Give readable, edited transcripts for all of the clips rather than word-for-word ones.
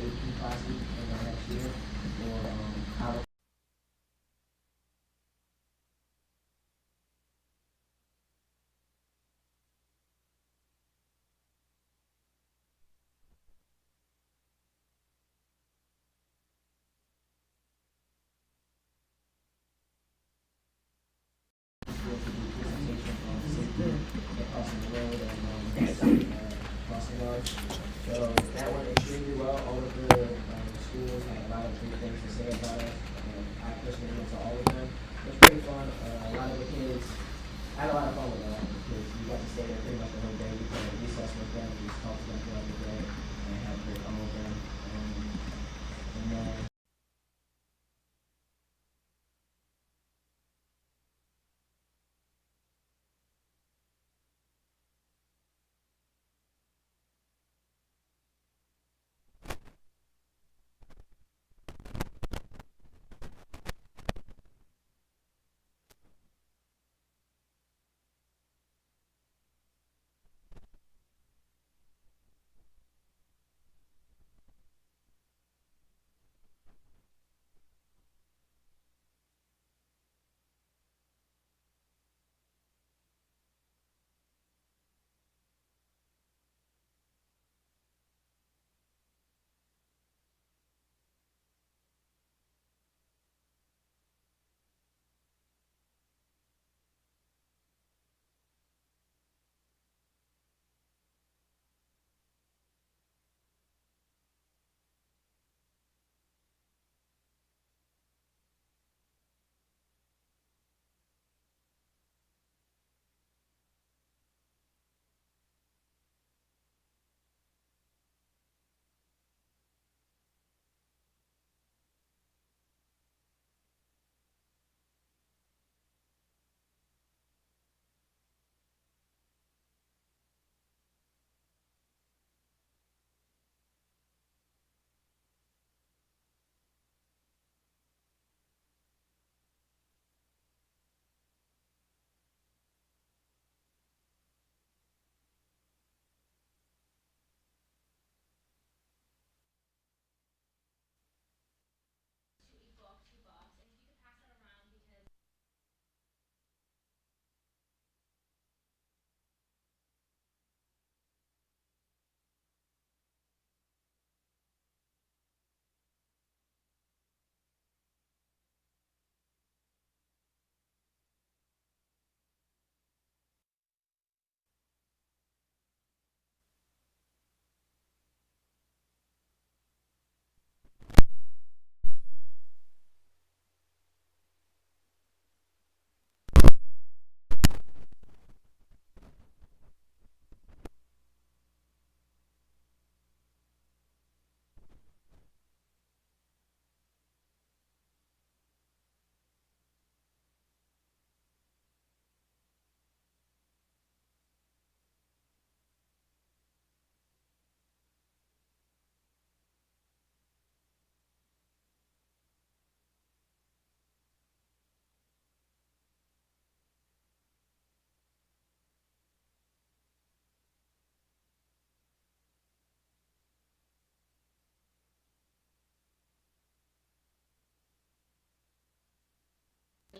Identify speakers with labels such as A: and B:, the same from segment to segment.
A: AP classes in the next year for college. Presentation on safety and crossing the road and crossing guards. So that went extremely well. All of the schools had a lot of great things to say about us. I personally went to all of them. It was pretty fun. A lot of the kids, I had a lot of fun with a lot of the kids. We got to stay there pretty much the whole day. We played recess with them. We just talked to them throughout the day and had great fun with them. And then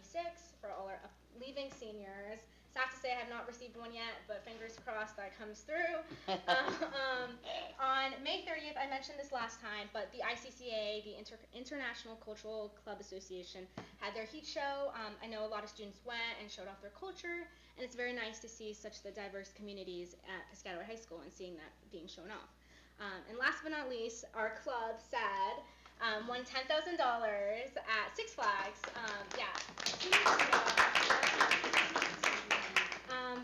B: Six for all our leaving seniors. Sad to say I have not received one yet, but fingers crossed that comes through. On May 30th, I mentioned this last time, but the ICCA, the International Cultural Club Association, had their heat show. I know a lot of students went and showed off their culture, and it's very nice to see such the diverse communities at Piscataway High School and seeing that being shown off. And last but not least, our club, SAD, won $10,000 at Six Flags. Yeah.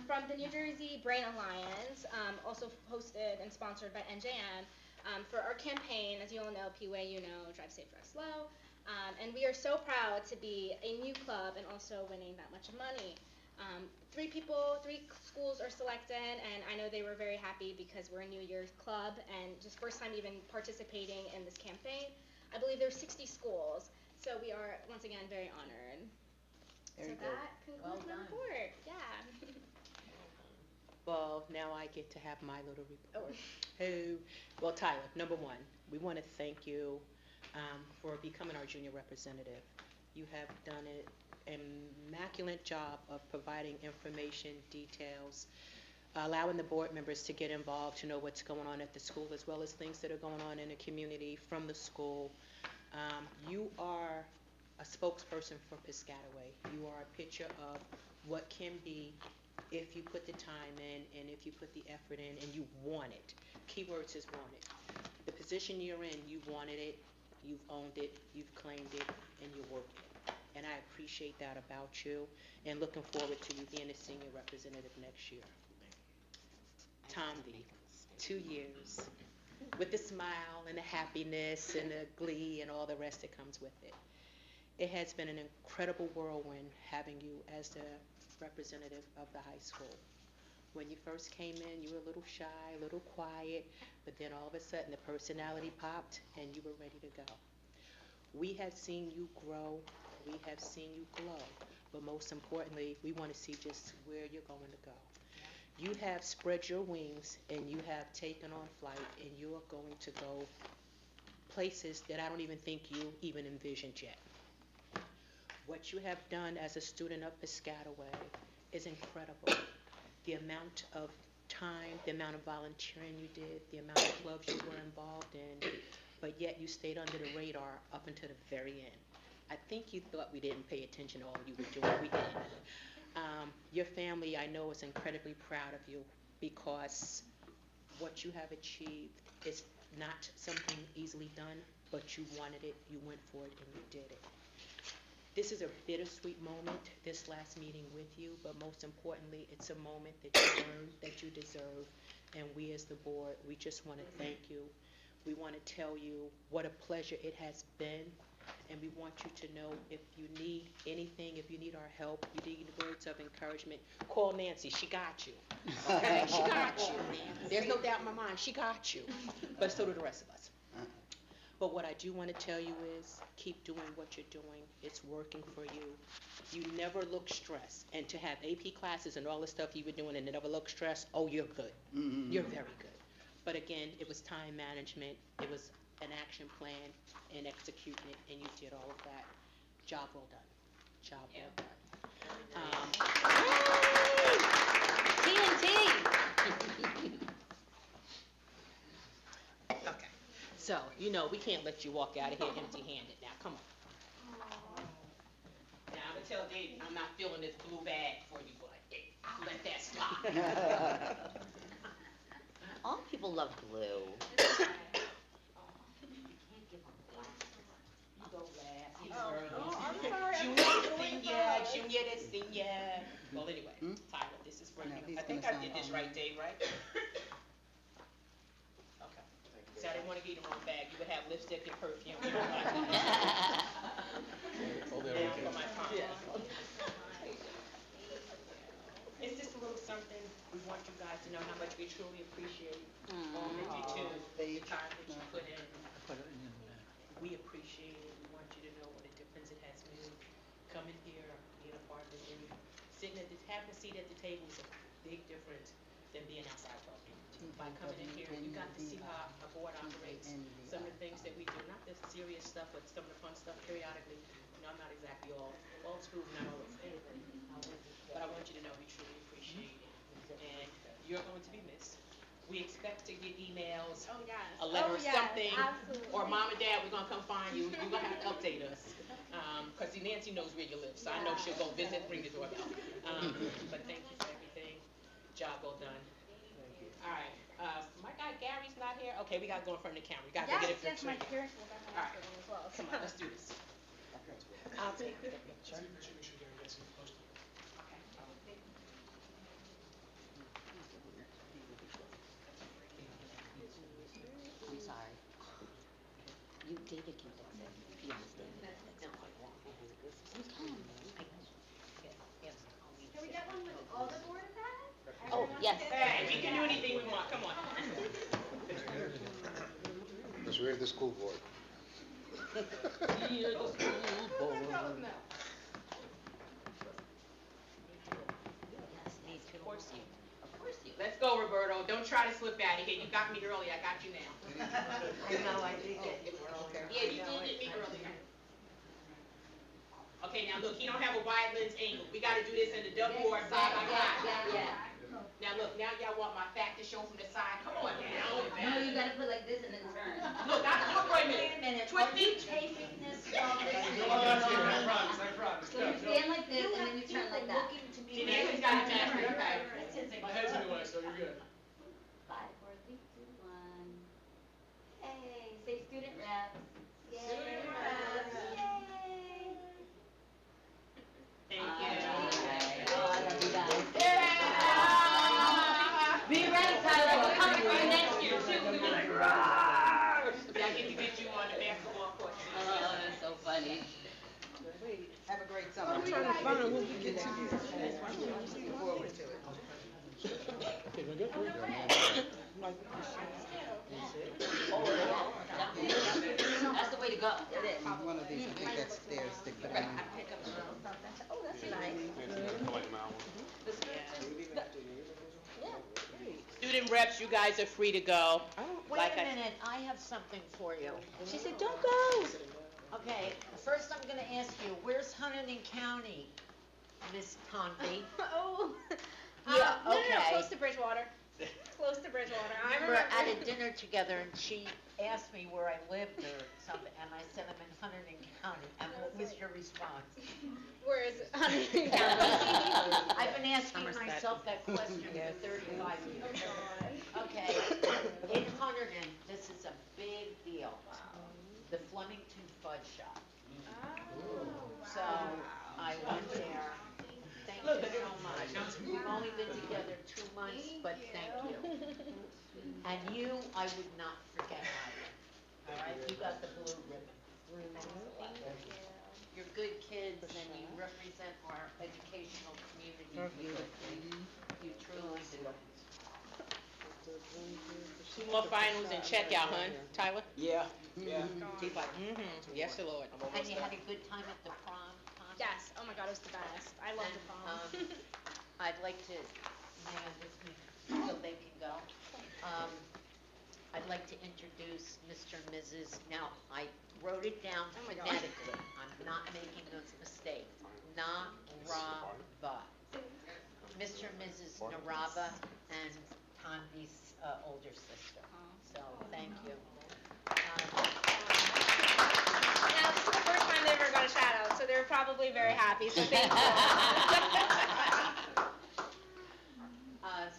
B: From the New Jersey Brain Alliance, also hosted and sponsored by NJM, for our campaign. As you all know, P-Way, you know, Drive Safe, Drive Slow. And we are so proud to be a new club and also winning that much money. Three schools are selected, and I know they were very happy because we're a New Year's club and just first time even participating in this campaign. I believe there's 60 schools, so we are once again very honored.
C: Very
B: So
C: good.
B: that
C: Well
B: concludes my
C: done.
B: report. Yeah.
C: Well, now I get to have my little report. Who? Well, Tyler, number one, we want to thank you for becoming our junior representative. You have done an immaculate job of providing information, details, allowing the board members to get involved, to know what's going on at the school, as well as things that are going on in the community from the school. You are a spokesperson for Piscataway. You are a picture of what can be if you put the time in and if you put the effort in and you want it. Keywords is wanted. The position you're in, you wanted it, you've owned it, you've claimed it, and you're working it. And I appreciate that about you and looking forward to you being a senior representative next year. Tomdi, 2 years, with the smile and the happiness and the glee and all the rest that comes with it. It has been an incredible whirlwind having you as the representative of the high school. When you first came in, you were a little shy, a little quiet, but then all of a sudden the personality popped and you were ready to go. We have seen you grow, we have seen you glow, but most importantly, we want to see just where you're going to go. You have spread your wings and you have taken on flight and you are going to go places that I don't even think you even envisioned yet. What you have done as a student of Piscataway is incredible. The amount of time, the amount of volunteering you did, the amount of clubs you were involved in, but yet you stayed under the radar up until the very end. I think you thought we didn't pay attention to all you were doing. We did. Your family, I know, is incredibly proud of you because what you have achieved is not something easily done, but you wanted it, you went for it, and you did it. This is a bittersweet moment, this last meeting with you, but most importantly, it's a moment that you earned, that you deserve, and we as the board, we just want to thank you. We want to tell you what a pleasure it has been, and we want you to know if you need anything, if you need our help, you need words of encouragement, call Nancy, she got you. Okay, she got you. There's no doubt in my mind, she got you, but so do the rest of us. But what I do want to tell you is keep doing what you're doing. It's working for you. You never look stressed. And to have AP classes and all the stuff you were doing and never look stressed, oh, you're good. Mm-hmm. You're very good. But again, it was time management. It was an action plan and executing it, and you did all of that. Job well done. Job well done. TNT. Okay. So, you know, we can't let you walk out of here empty-handed now. Come on. Now, I'm going to tell Dave I'm not feeling this blue bag for you, but I'll let that slide.
D: All people love blue.
C: You go last.
B: I'm sorry.
C: Junior to senior. Well, anyway, Tyler, this is for you. I think I did this right, Dave, right? I didn't want to get you the wrong bag. You would have lipstick and perfume. You don't like that. Now for my comment. It's just a little something. We want you guys to know how much we truly appreciate all that you do, the time that you put in. We appreciate it. We want you to know what a difference it has made. Coming here, being a part of it, and sitting at having a seat at the table is a big difference than being outside talking. By coming in here, you got to see how our board operates, some of the things that we do, not the serious stuff, but some of the fun stuff periodically. You know, I'm not exactly all school, not always anything, but I want you to know we truly appreciate it, and you're going to be missed. We expect to get emails, a letter or something,
B: absolutely.
C: or mom and dad, we're gonna come find you. You're gonna have to update us, because Nancy knows where you live, so I know she'll go visit, ring the doorbell. But thank you for everything. Job well done. All right, my guy Gary's not here. Okay, we gotta go in front of the camera. We gotta get it for
B: my parents will definitely
C: All right.
B: as well.
C: Come on, let's do this. I'll take the picture.
D: I'm sorry. David can fix it. He understands. You can.
B: Can we get one with all the board attached?
D: Oh, yes.
C: Hey, we can do anything we want. Come on.
E: Let's raise the school board.
D: Here's the school board. Yes, of course you. Of course you.
C: Let's go, Roberto. Don't try to slip out of here. You got me earlier. I got you now.
D: I know, I did get you earlier.
C: Yeah, you did get me earlier. Okay, now look, he don't have a wide lens angle. We gotta do this in the double or side by side.
D: Yeah.
C: Now look, now y'all want my factor shown from the side. Come on now.
D: No, you gotta put like this and then turn.
C: Look, look, wait a minute. Twist
D: Are you
C: it.
D: taping this while this is
A: No, I promise.
D: So you stand like this and then you turn like that.
C: Janae's got it mastered, okay.
A: My head's in the way, so you're good.
D: 5, 4, 3, 2, 1. Hey, say student reps. Yay.
C: Student reps.
D: Yay.
C: Thank
D: Oh,
C: you.
D: I love you guys.
C: Yeah.
D: Be ready, Tyler. We're coming for you next year,
C: too.
D: too.
C: We're gonna roar. Y'all get to get you on the basketball court.
D: Oh, that's so funny.
F: Have a great summer. I'm trying to find out when we get to you. Looking forward to it.
D: That's the way to go. It is.
F: One of these, I think that's theirs, stick it on.
D: Oh, that's nice.
C: Student reps, you guys are free to go.
G: Wait
C: Like
G: a
C: I-
G: minute, I have something for you. She said, don't go. Okay, first I'm gonna ask you, where's Hunterdon County, Miss Tonby?
B: Oh.
G: Yeah,
B: No,
G: okay.
B: close to Bridgewater. Close to Bridgewater. I
G: We
B: remember.
G: were at a dinner together and she asked me where I lived or something, and I said I'm in Hunterdon County, and what was your response?
B: Where is it? Huntington County.
G: I've been asking myself that question for 35 years. Okay, in Hunterdon, this is a big deal. The Flemington Fudge Shop. So I went there. Thank you so much. We've only been together 2 months, but thank you. And you, I would not forget either. All right, you got the blue ribbon. You're good kids and you represent our educational community beautifully. You truly do.
C: 2 more finals and checkout, hun. Tyler?
A: Yeah, yeah.
C: He's like, yes, Lord.
G: And you had a good time at the prom, Tanya?
B: Yes. Oh my God, it was the best. I love the prom.
G: I'd like to, so they can go. I'd like to introduce Mr. and Mrs., now, I wrote it down
B: Oh my God.
G: phonetically. I'm not making those mistakes. Narava. Mr. and Mrs. Narava and Tanvi's older sister. So, thank you.
B: Now, this is the first time they ever got a shout out, so they're probably very happy. So thank you.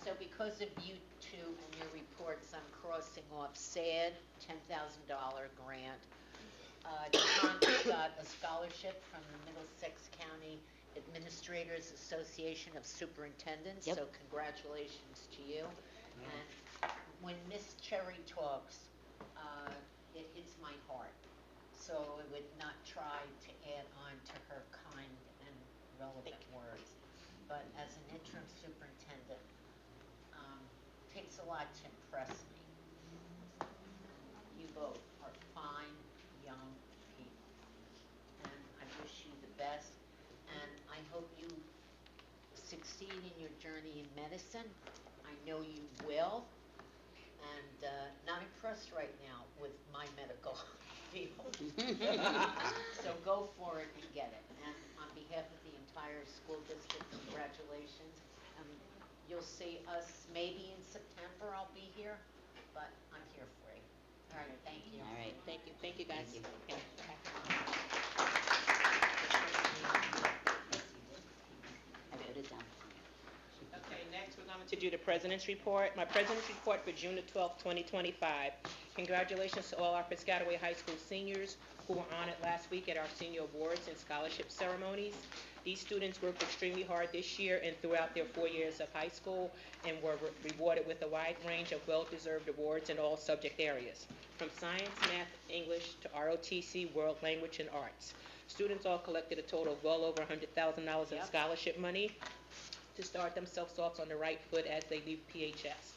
G: So because of you two and your reports, I'm crossing off SAD, $10,000 grant. John got a scholarship from the Middlesex County Administrators Association of Superintendents,
D: Yep.
G: so congratulations to you. And when Miss Cherry talks, it hits my heart. So I would not try to add on to her kind and relevant words. But as an interim superintendent, takes a lot to impress me. You both are fine, young people. And I wish you the best. And I hope you succeed in your journey in medicine. I know you will. And not impressed right now with my medical field. So go for it and get it. And on behalf of the entire school district, congratulations. You'll see us maybe in September, I'll be here, but I'm here for you. All right, thank you.
D: All right.
C: Thank you guys.
D: Thank
C: Yeah.
D: I wrote it down.
C: Okay, next we're going to do the President's Report. My President's Report for June the 12th, 2025. Congratulations to all our Piscataway High School seniors who were honored last week at our senior awards and scholarship ceremonies. These students worked extremely hard this year and throughout their 4 years of high school and were rewarded with a wide range of well-deserved awards in all subject areas, from science, math, English, to ROTC, world language, and arts. Students all collected a total of well over $100,000 in
G: Yep.
C: scholarship money to start themselves off on the right foot as they leave PHS.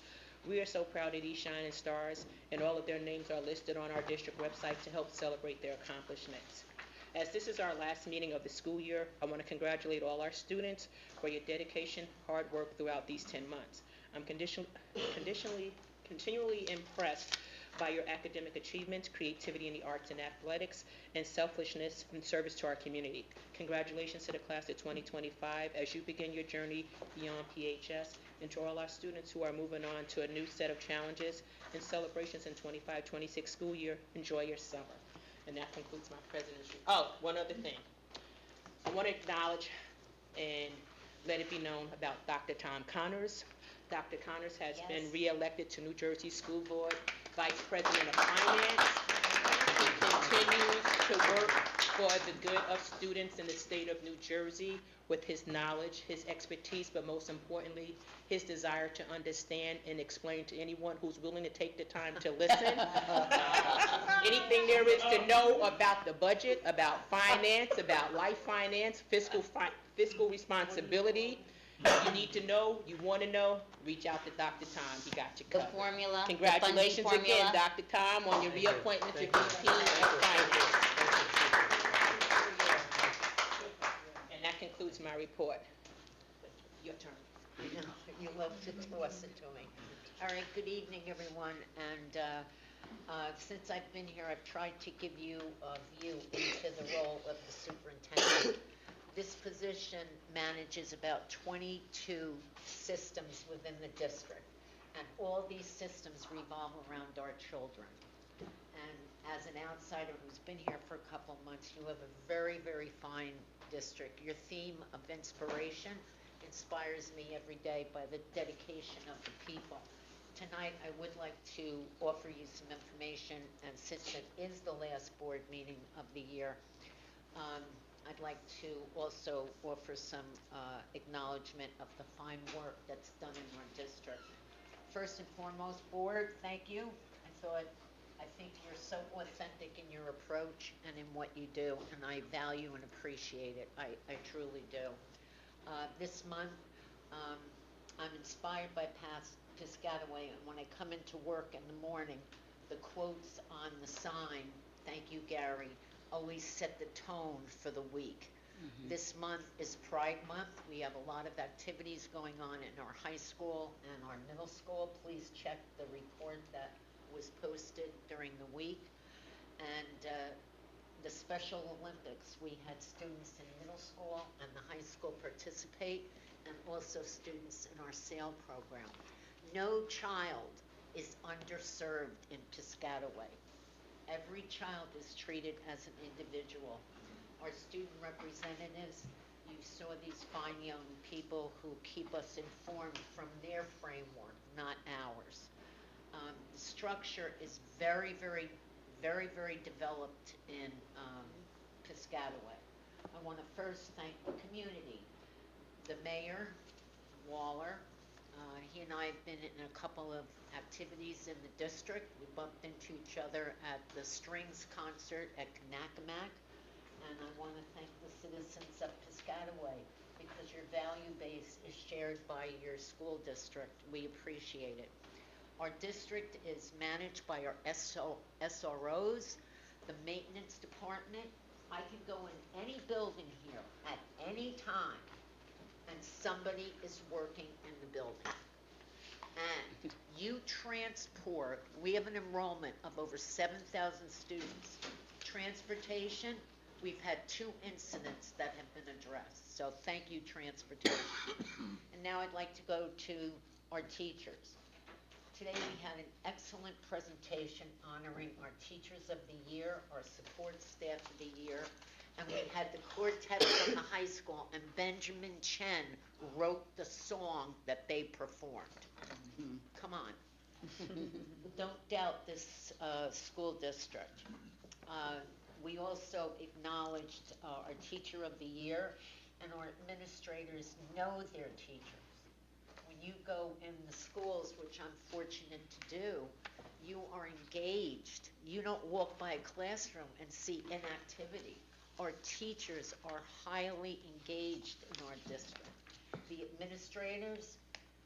C: We are so proud of these shining stars, and all of their names are listed on our district website to help celebrate their accomplishments. As this is our last meeting of the school year, I want to congratulate all our students for your dedication, hard work throughout these 10 months. I'm continually impressed by your academic achievements, creativity in the arts and athletics, and selflessness in service to our community. Congratulations to the class of 2025 as you begin your journey beyond PHS, and to all our students who are moving on to a new set of challenges and celebrations in 25-26 school year. Enjoy your summer. And that concludes my president's. Oh, one other thing. I want to acknowledge and let it be known about Dr. Tom Connors. Dr. Connors has been
G: Yes.
C: re-elected to New Jersey School Board Vice President of Finance. He continues to work for the good of students in the state of New Jersey with his knowledge, his expertise, but most importantly, his desire to understand and explain to anyone who's willing to take the time to listen. Anything there is to know about the budget, about finance, about life finance, fiscal responsibility. You need to know, you want to know, reach out to Dr. Tom. He got you
D: The
C: covered.
D: formula, the funding
C: Congratulations
D: formula.
C: again, Dr. Tom, on your reappointment to VP of Finance. And that concludes my report. Your turn.
G: I know, you love to toss it to me. All right, good evening, everyone, and since I've been here, I've tried to give you a view into the role of the superintendent. This position manages about 22 systems within the district, and all these systems revolve around our children. And as an outsider who's been here for a couple of months, you have a very, very fine district. Your theme of inspiration inspires me every day by the dedication of the people. Tonight, I would like to offer you some information, and since it is the last board meeting of the year, I'd like to also offer some acknowledgement of the fine work that's done in our district. First and foremost, board, thank you. I think you're so authentic in your approach and in what you do, and I value and appreciate it. I truly do. This month, I'm inspired by Piscataway, and when I come into work in the morning, the quotes on the sign, thank you, Gary, always set the tone for the week. This month is Pride Month. We have a lot of activities going on in our high school and our middle school. Please check the report that was posted during the week. And the Special Olympics, we had students in middle school and the high school participate, and also students in our SAIL program. No child is underserved in Piscataway. Every child is treated as an individual. Our student representatives, you saw these fine young people who keep us informed from their framework, not ours. The structure is very, very, very, very developed in Piscataway. I want to first thank the community. The mayor, Waller, he and I have been in a couple of activities in the district. We bumped into each other at the Strings concert at Kanakamak. And I want to thank the citizens of Piscataway because your value base is shared by your school district. We appreciate it. Our district is managed by our SROs, the maintenance department. I can go in any building here at any time and somebody is working in the building. And you transport, we have an enrollment of over 7,000 students. Transportation, we've had 2 incidents that have been addressed. So thank you, transportation. And now I'd like to go to our teachers. Today we had an excellent presentation honoring our Teachers of the Year, our support staff of the year, and we had the quartet from the high school, and Benjamin Chen wrote the song that they performed. Come on. Don't doubt this school district. We also acknowledged our Teacher of the Year, and our administrators know their teachers. When you go in the schools, which I'm fortunate to do, you are engaged. You don't walk by a classroom and see inactivity. Our teachers are highly engaged in our district. The administrators,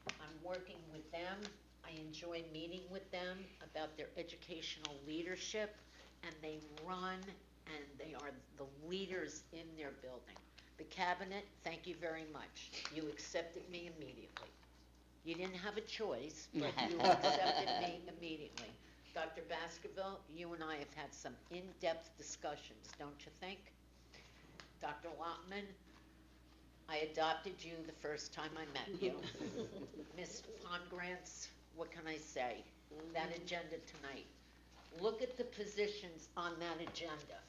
G: I'm working with them. I enjoy meeting with them about their educational leadership, and they run and they are the leaders in their building. The cabinet, thank you very much. You accepted me immediately. You didn't have a choice, but you accepted me immediately. Dr. Baskerville, you and I have had some in-depth discussions, don't you think? Dr. Lotman, I adopted you the first time I met you. Ms. Pomgrantz, what can I say? That agenda tonight. Look at the positions on that agenda.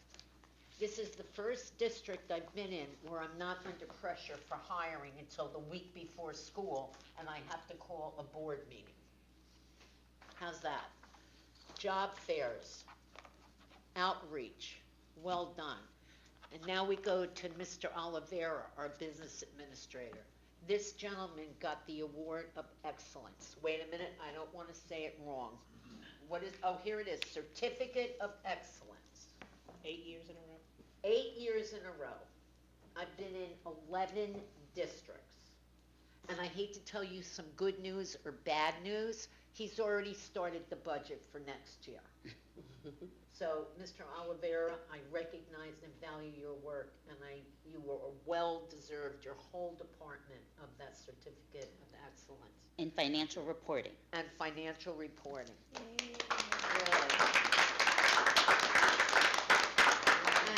G: This is the first district I've been in where I'm not under pressure for hiring until the week before school, and I have to call a board meeting. How's that? Job fairs, outreach, well done. And now we go to Mr. Oliveira, our business administrator. This gentleman got the award of excellence. Wait a minute, I don't want to say it wrong. What is, oh, here it is, Certificate of Excellence.
C: 8 years in a row.
G: 8 years in a row. I've been in 11 districts. And I hate to tell you some good news or bad news, he's already started the budget for next year. So, Mr. Oliveira, I recognize and value your work, and you were well-deserved, your whole department, of that Certificate of Excellence.
H: In financial reporting.
G: And financial reporting. Really.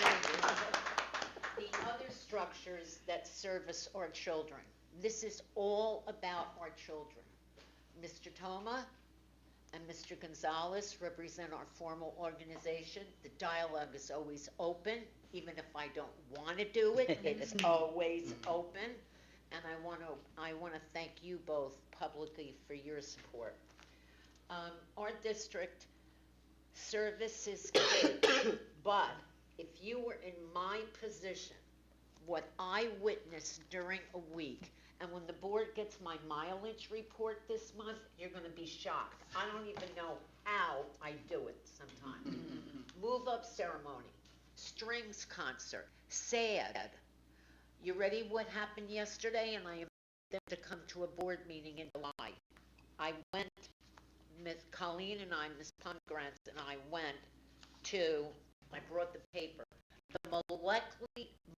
G: And the other structures that service our children. This is all about our children. Mr. Toma and Mr. Gonzalez represent our formal organization. The dialogue is always open, even if I don't want to do it, it's always open. And I want to thank you both publicly for your support. Our district services kids, but if you were in my position, what I witnessed during a week, and when the board gets my mileage report this month, you're going to be shocked. I don't even know how I do it sometimes. Move-up ceremony, strings concert, SAD. You ready what happened yesterday? And I invited them to come to a board meeting in July. I went, Ms. Colleen and I, Ms. Pomgrantz and I went to, I brought the paper, the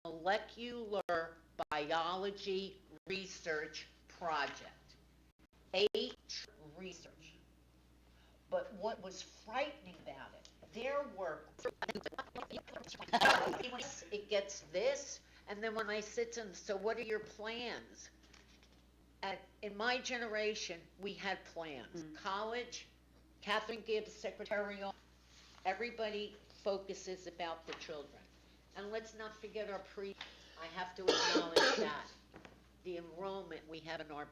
G: Molecular Biology Research Project. 8 research. But what was frightening about it, their work, it gets this, and then when I sit to them, so what are your plans? In my generation, we had plans. College, Catherine Gibbs, secretarial, everybody focuses about the children. And let's not forget our I have to acknowledge that. The enrollment we have in our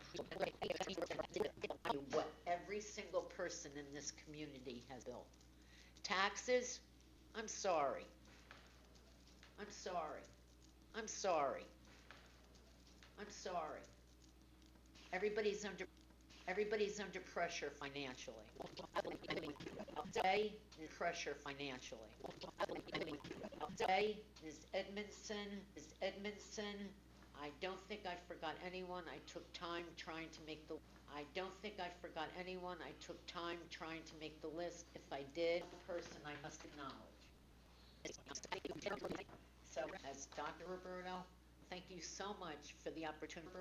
G: what every single person in this community has built. Taxes, I'm sorry. I'm sorry. I'm sorry. I'm sorry. Everybody's under pressure financially. Today, pressure financially. Today, Ms. Edmondson, I don't think I forgot anyone. I took time trying to make the list. If I did, person I must acknowledge. So, as Dr. Roberto, thank you so much for the opportunity.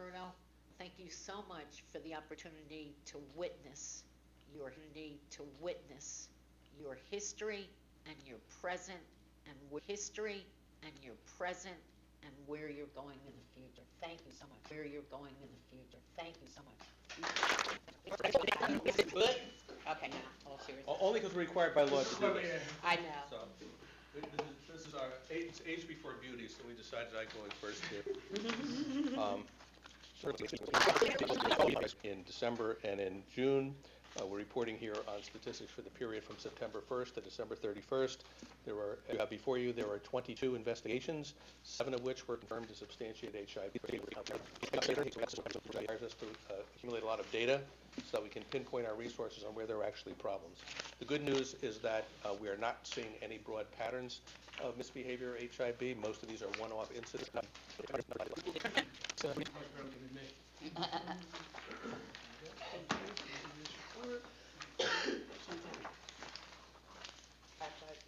G: Thank you so much for the opportunity to witness your history and your present and where you're going in the future. Thank you so much. Where you're going in the future. Thank you so much.
C: Good? Okay, now, all serious.
I: Only because we're required by law to do this.
C: I know.
I: So, this is our age before beauty, so we decided I'd go in first here. In December and in June, we're reporting here on statistics for the period from September 1st to December 31st. Before you, there were 22 investigations, 7 of which were confirmed to substantiate HIV. It requires us to accumulate a lot of data so that we can pinpoint our resources on where there are actually problems. The good news is that we are not seeing any broad patterns of misbehavior or HIV. Most of these are one-off incidents.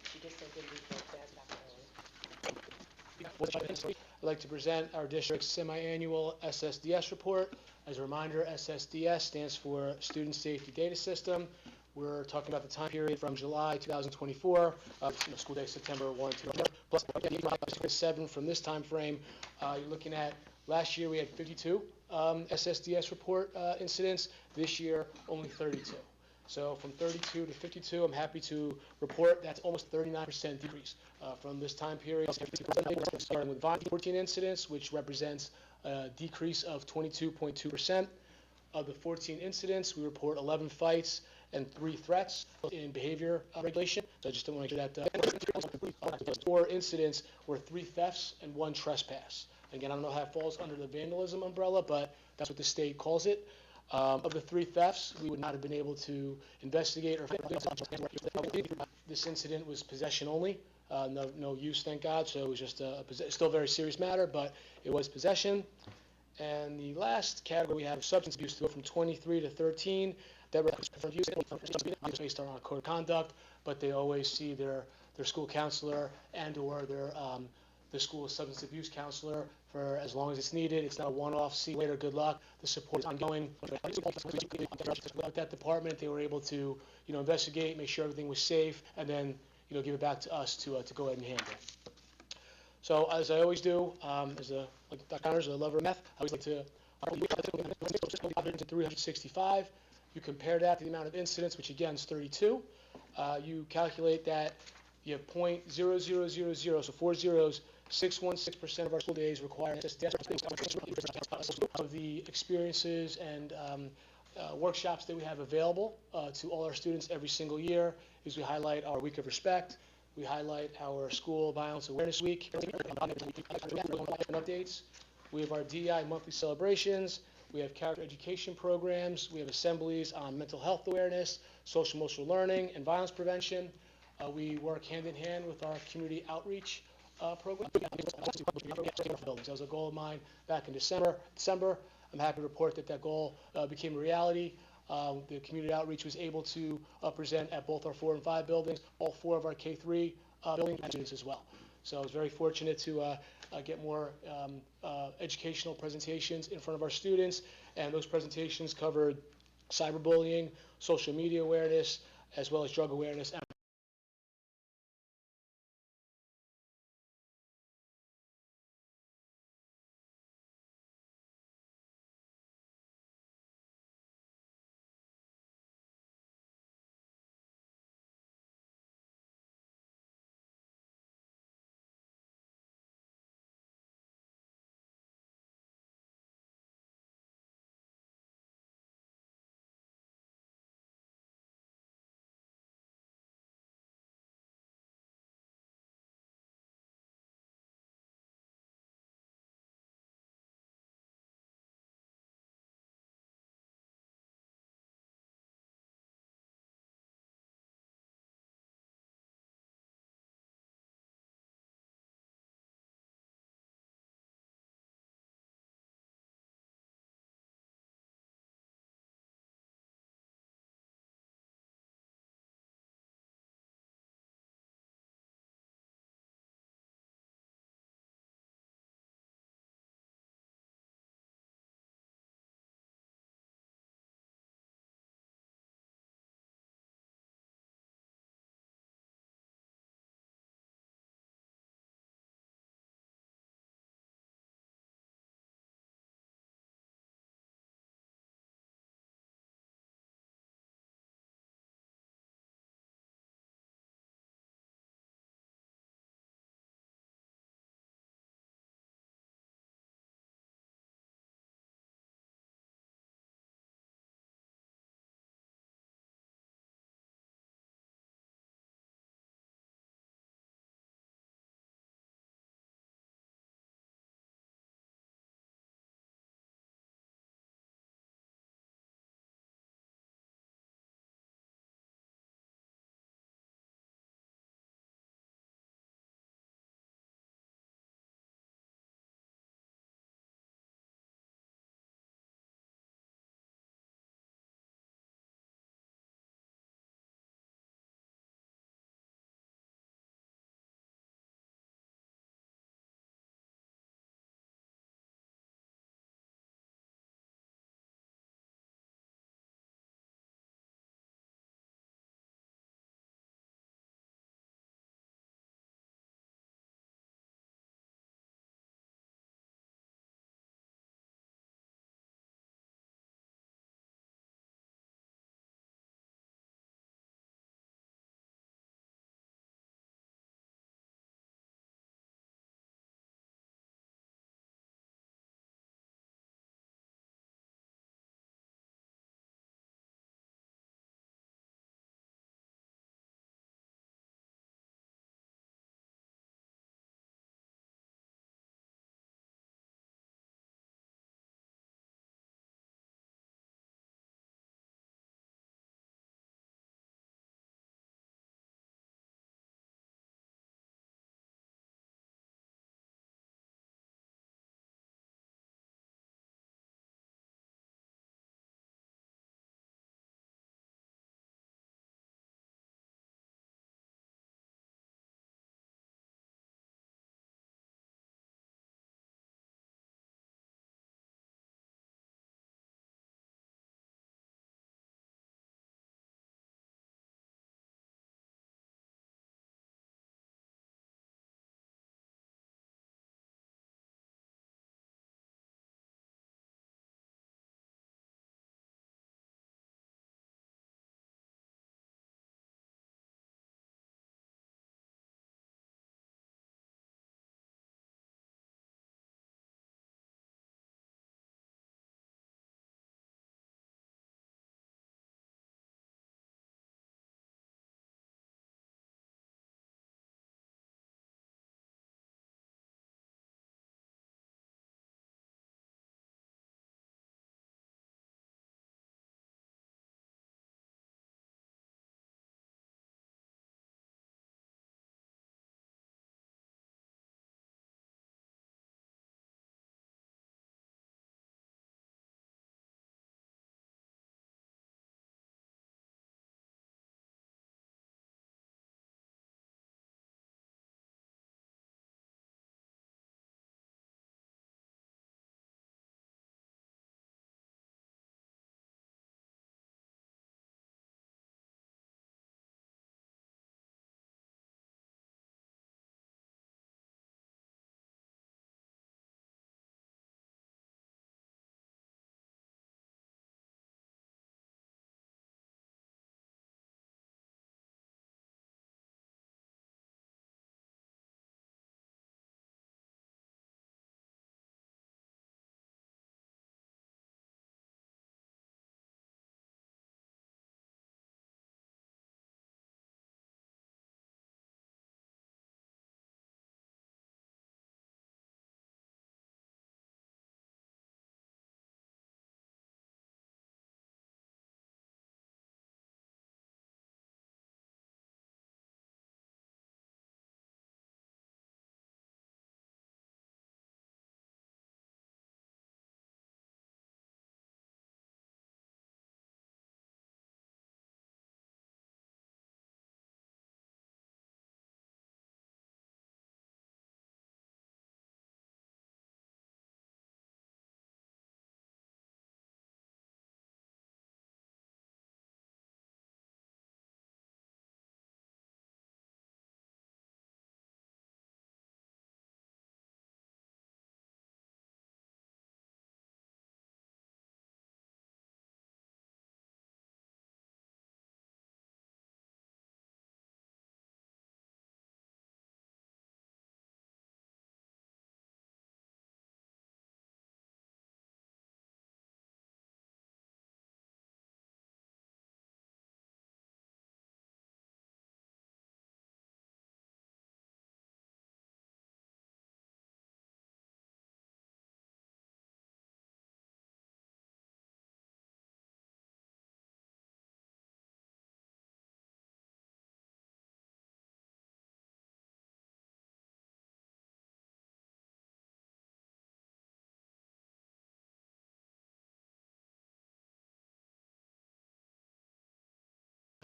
C: She just said, didn't we go fast, Dr.
J: I'd like to present our district's semi-annual SSDS report.
H: As a reminder, SSDS stands for Student Safety Data System. We're talking about the time period from July 2024, school day September 1 to plus 7 from this time frame. You're looking at last year we had 52 SSDS report incidents. This year only 32. So from 32 to 52, I'm happy to report that's almost 39% decrease from this time period. Starting with 14 incidents, which represents a decrease of 22.2%. Of the 14 incidents, we report 11 fights and 3 threats in behavior regulation. So I just don't want to get that. 4 incidents were 3 thefts and 1 trespass. Again, I don't know how it falls under the vandalism umbrella, but that's what the state calls it. Of the 3 thefts, we would not have been able to investigate or. This incident was possession only, no use, thank God. So it was just still a very serious matter, but it was possession. And the last category we have substance abuse to go from 23 to 13. That represents based on our code of conduct, but they always see their school counselor and/or the school substance abuse counselor for as long as it's needed. It's not a one-off, see you later, good luck. The support is ongoing. With that department, they were able to, investigate, make sure everything was safe, and then, give it back to us to go ahead and handle. So as I always do, like Dr. Connors, a lover of meth, I always like to 365. You compare that to the amount of incidents, which again is 32. You calculate that you have 0.0000, so 4 zeros, 616% of our school days require SSDS. Of the experiences and workshops that we have available to all our students every single year is we highlight our Week of Respect. We highlight our School Violence Awareness Week. Updates. We have our DEI monthly celebrations. We have character education programs. We have assemblies on mental health awareness, social emotional learning, and violence prevention. We work hand in hand with our community outreach program. That was a goal of mine back in December. I'm happy to report that goal became a reality. The community outreach was able to present at both our 4 and 5 buildings, all 4 of our K-3 buildings as well. So I was very fortunate to get more educational presentations in front of our students, and those presentations covered cyberbullying, social media awareness, as well as drug awareness.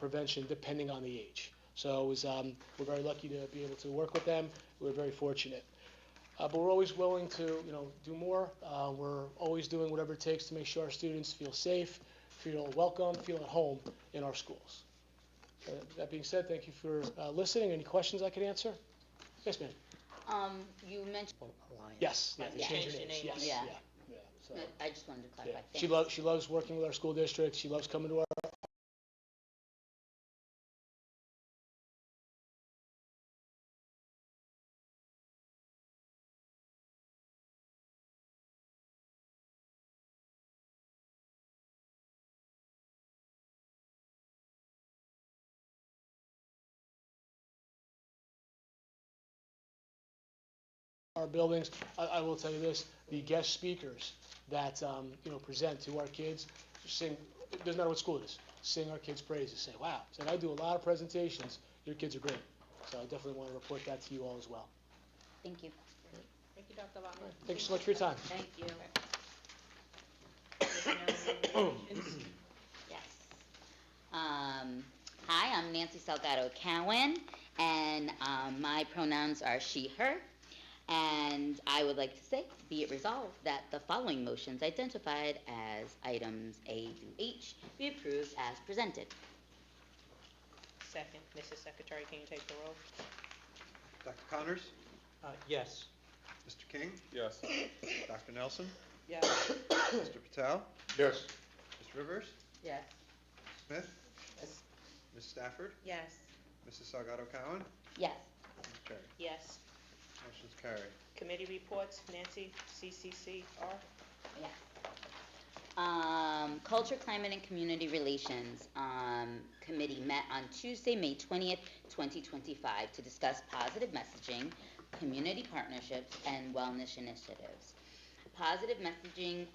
H: prevention depending on the age. So it was, we're very lucky to be able to work with them. We're very fortunate. But we're always willing to, do more. We're always doing whatever it takes to make sure our students feel safe, feel welcome, feel at home in our schools. That being said, thank you for listening. Any questions I could answer? Yes, ma'am.
D: You mentioned,
H: Yes, yeah, they
C: Yeah.
H: changed their
C: Changed
H: names,
C: the
H: yes,
D: name.
H: yeah. So,
D: I just wanted to
H: yeah.
D: clarify.
H: She loves working with our school district. She loves coming to our buildings. I will tell you this, the guest speakers that, present to our kids, sing, it doesn't matter what school it is, sing our kids' praises, say, wow, said I do a lot of presentations, your kids are great. So I definitely want to report that to you all as well.
D: Thank you.
C: Thank you, Dr. Lockman.
H: Thank you so much for your time.
D: Thank you. Yes. Hi, I'm Nancy Salgado Cowan, and my pronouns are she, her. And I would like to say, be it resolved, that the following motions identified as items A through H be approved as presented.
C: Second, Mrs. Secretary, can you take the roll?
E: Dr. Connors?
J: Yes.
E: Mr. King?
J: Yes.
E: Dr. Nelson?
F: Yes.
E: Mr. Patel? Yes. Ms. Rivers?
D: Yes.
E: Smith?
F: Yes.
E: Ms. Stafford?
C: Yes.
E: Mrs. Salgado Cowan?
D: Yes.
E: Ms. Cherry?
C: Yes.
E: Motion's carried.
C: Committee reports, Nancy, CCCR.
D: Yes. Culture, Climate, and Community Relations Committee met on Tuesday, May 20th, 2025 to discuss positive messaging, community partnerships, and wellness initiatives. Positive messaging,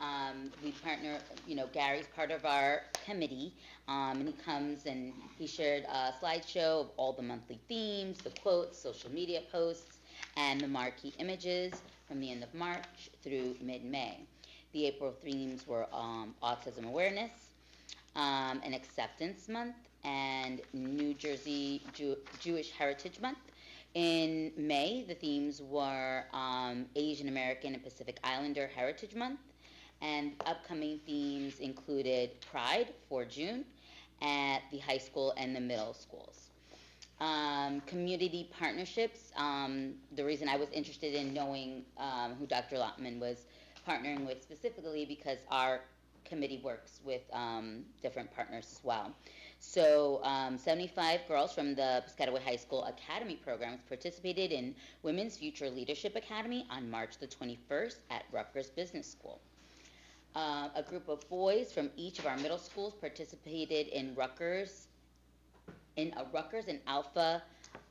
D: we partner, Gary's part of our committee, and he comes and he shared a slideshow of all the monthly themes, the quotes, social media posts, and the marquee images from the end of March through mid-May. The April themes were Autism Awareness, and Acceptance Month, and New Jersey Jewish Heritage Month. In May, the themes were Asian American and Pacific Islander Heritage Month, and upcoming themes included Pride for June at the high school and the middle schools. Community partnerships, the reason I was interested in knowing who Dr. Lottman was partnering with specifically because our committee works with different partners as well. So 75 girls from the Piscataway High School Academy programs participated in Women's Future Leadership Academy on March the 21st at Rutgers Business School. A group of boys from each of our middle schools participated in Rutgers and Alpha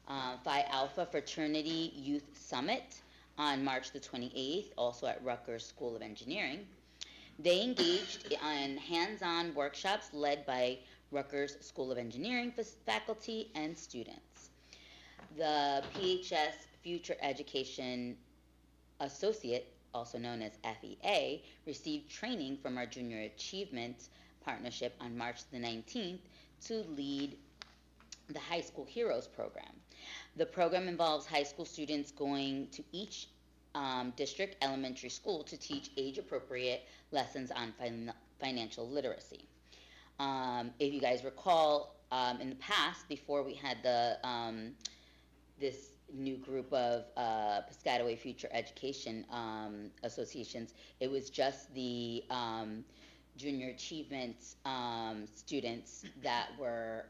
D: Phi Alpha Fraternity Youth Summit on March the 28th, also at Rutgers School of Engineering. They engaged in hands-on workshops led by Rutgers School of Engineering faculty and students. The PHS Future Education Associate, also known as FEA, received training from our Junior Achievement Partnership on March the 19th to lead the High School Heroes program. The program involves high school students going to each district elementary school to teach age-appropriate lessons on financial literacy. If you guys recall, in the past, before we had the this new group of Piscataway Future Education Associations, it was just the Junior Achievement students that were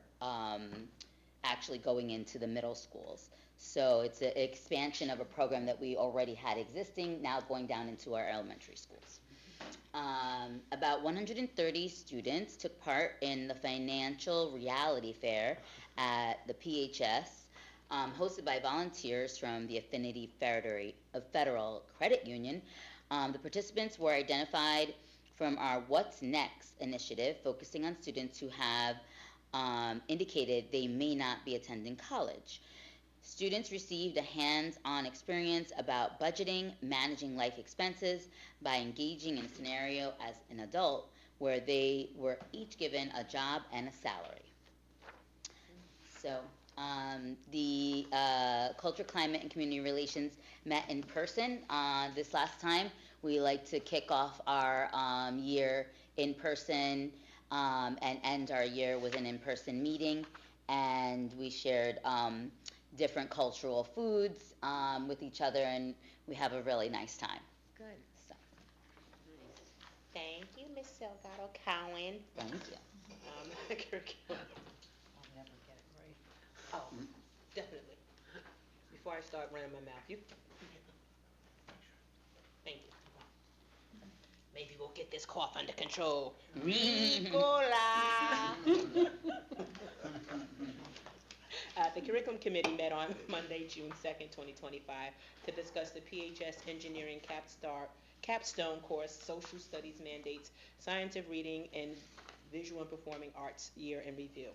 D: actually going into the middle schools. So it's an expansion of a program that we already had existing, now going down into our elementary schools. About 130 students took part in the Financial Reality Fair at the PHS, hosted by volunteers from the Affinity Federal Credit Union. The participants were identified from our What's Next initiative, focusing on students who have indicated they may not be attending college. Students received a hands-on experience about budgeting, managing life expenses by engaging in a scenario as an adult where they were each given a job and a salary. So, the Culture, Climate, and Community Relations met in person this last time. We like to kick off our year in person and end our year with an in-person meeting. And we shared different cultural foods with each other, and we have a really nice time.
C: Good.
D: So,
C: Thank you, Ms. Delgado Cowan.
D: thank you.
C: Curriculum. I'll never get it right. Oh, definitely. Before I start running my mouth, you. Thank you. Maybe we'll get this cough under control. Ricola. The Curriculum Committee met on Monday, June 2nd, 2025, to discuss the PHS Engineering Capstone course, Social Studies Mandates, Science of Reading, and Visual and Performing Arts Year in Review.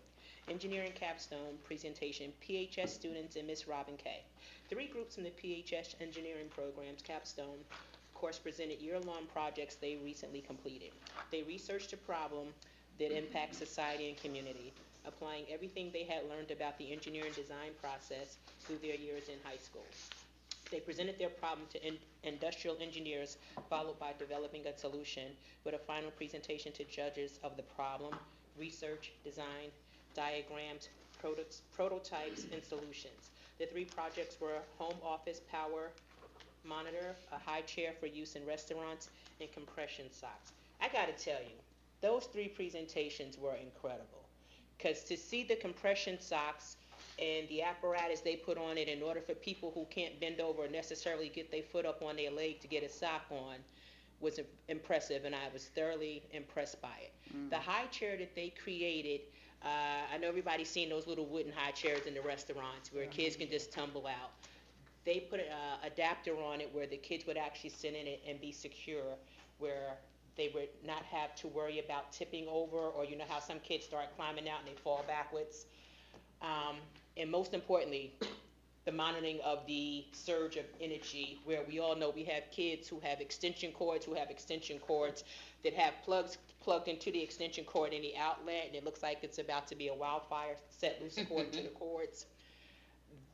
C: Engineering Capstone presentation, PHS students and Ms. Robin Kay. 3 groups from the PHS Engineering Program's Capstone course presented year-long projects they recently completed. They researched a problem that impacts society and community, applying everything they had learned about the engineering design process through their years in high school. They presented their problem to industrial engineers, followed by developing a solution with a final presentation to judges of the problem, research, design, diagrams, prototypes, and solutions. The 3 projects were home office power monitor, a high chair for use in restaurants, and compression socks. I gotta tell you, those 3 presentations were incredible. Because to see the compression socks and the apparatus they put on it in order for people who can't bend over or necessarily get their foot up on their leg to get a sock on was impressive, and I was thoroughly impressed by it. The high chair that they created, I know everybody's seen those little wooden high chairs in the restaurants where kids can just tumble out. They put an adapter on it where the kids would actually sit in it and be secure, where they would not have to worry about tipping over, or you know how some kids start climbing out and they fall backwards. And most importantly, the monitoring of the surge of energy, where we all know we have kids who have extension cords that have plugs plugged into the extension cord in the outlet, and it looks like it's about to be a wildfire, set loose cord to the cords.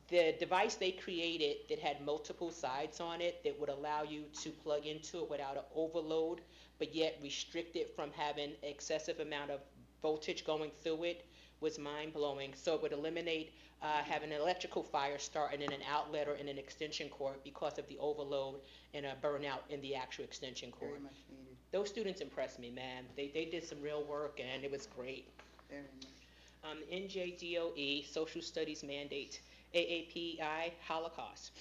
C: The device they created that had multiple sides on it that would allow you to plug into it without an overload, but yet restrict it from having excessive amount of voltage going through it, was mind-blowing. So it would eliminate having an electrical fire starting in an outlet or in an extension cord because of the overload and a burnout in the actual extension cord.
F: Very much needed.
C: Those students impressed me, man. They did some real work, and it was great.
F: Very much.
C: NJDOE, Social Studies Mandate, AAPI, Holocaust.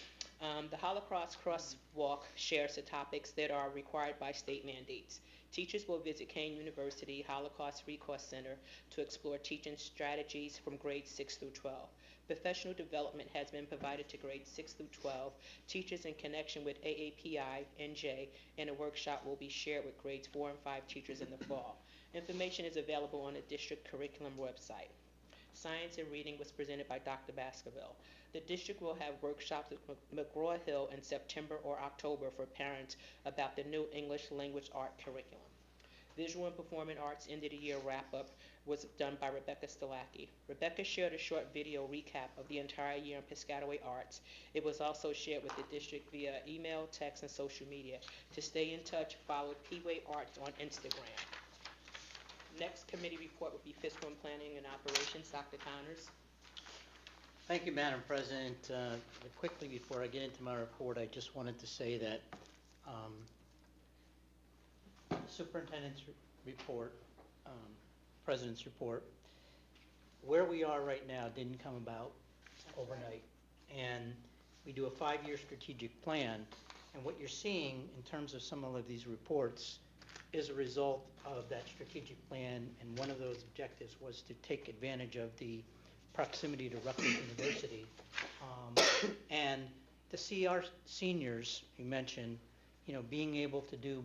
C: The Holocaust Crosswalk shares the topics that are required by state mandates. Teachers will visit Kane University Holocaust Recourse Center to explore teaching strategies from grades 6 through 12. Professional development has been provided to grades 6 through 12 teachers in connection with AAPI, NJ, and a workshop will be shared with grades 4 and 5 teachers in the fall. Information is available on the district curriculum website. Science and Reading was presented by Dr. Baskerville. The district will have workshops at McGraw-Hill in September or October for parents about the new English language art curriculum. Visual and Performing Arts end of the year wrap-up was done by Rebecca Stilacki. Rebecca shared a short video recap of the entire year in Piscataway Arts. It was also shared with the district via email, text, and social media. To stay in touch, follow P-Way Arts on Instagram. Next committee report would be Fiscal and Planning and Operations. Dr. Connors.
J: Thank you, Madam President. Quickly, before I get into my report, I just wanted to say that Superintendent's report, President's report, where we are right now didn't come about overnight. And we do a 5-year strategic plan, and what you're seeing in terms of some of these reports is a result of that strategic plan, and one of those objectives was to take advantage of the proximity to Rutgers University, and to see our seniors, you mentioned, being able to do,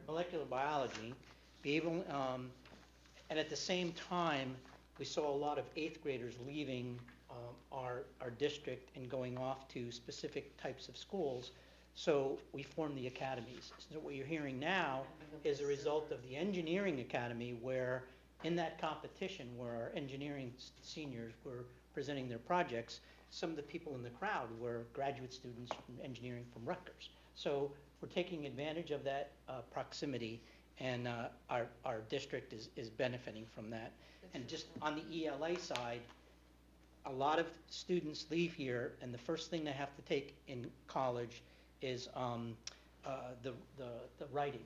J: molecular biology, be able, and at the same time, we saw a lot of 8th graders leaving our district and going off to specific types of schools. So we formed the academies. So what you're hearing now is a result of the engineering academy, where in that competition where our engineering seniors were presenting their projects, some of the people in the crowd were graduate students from engineering from Rutgers. So we're taking advantage of that proximity, and our district is benefiting from that. And just on the ELA side, a lot of students leave here, and the first thing they have to take in college is the writing.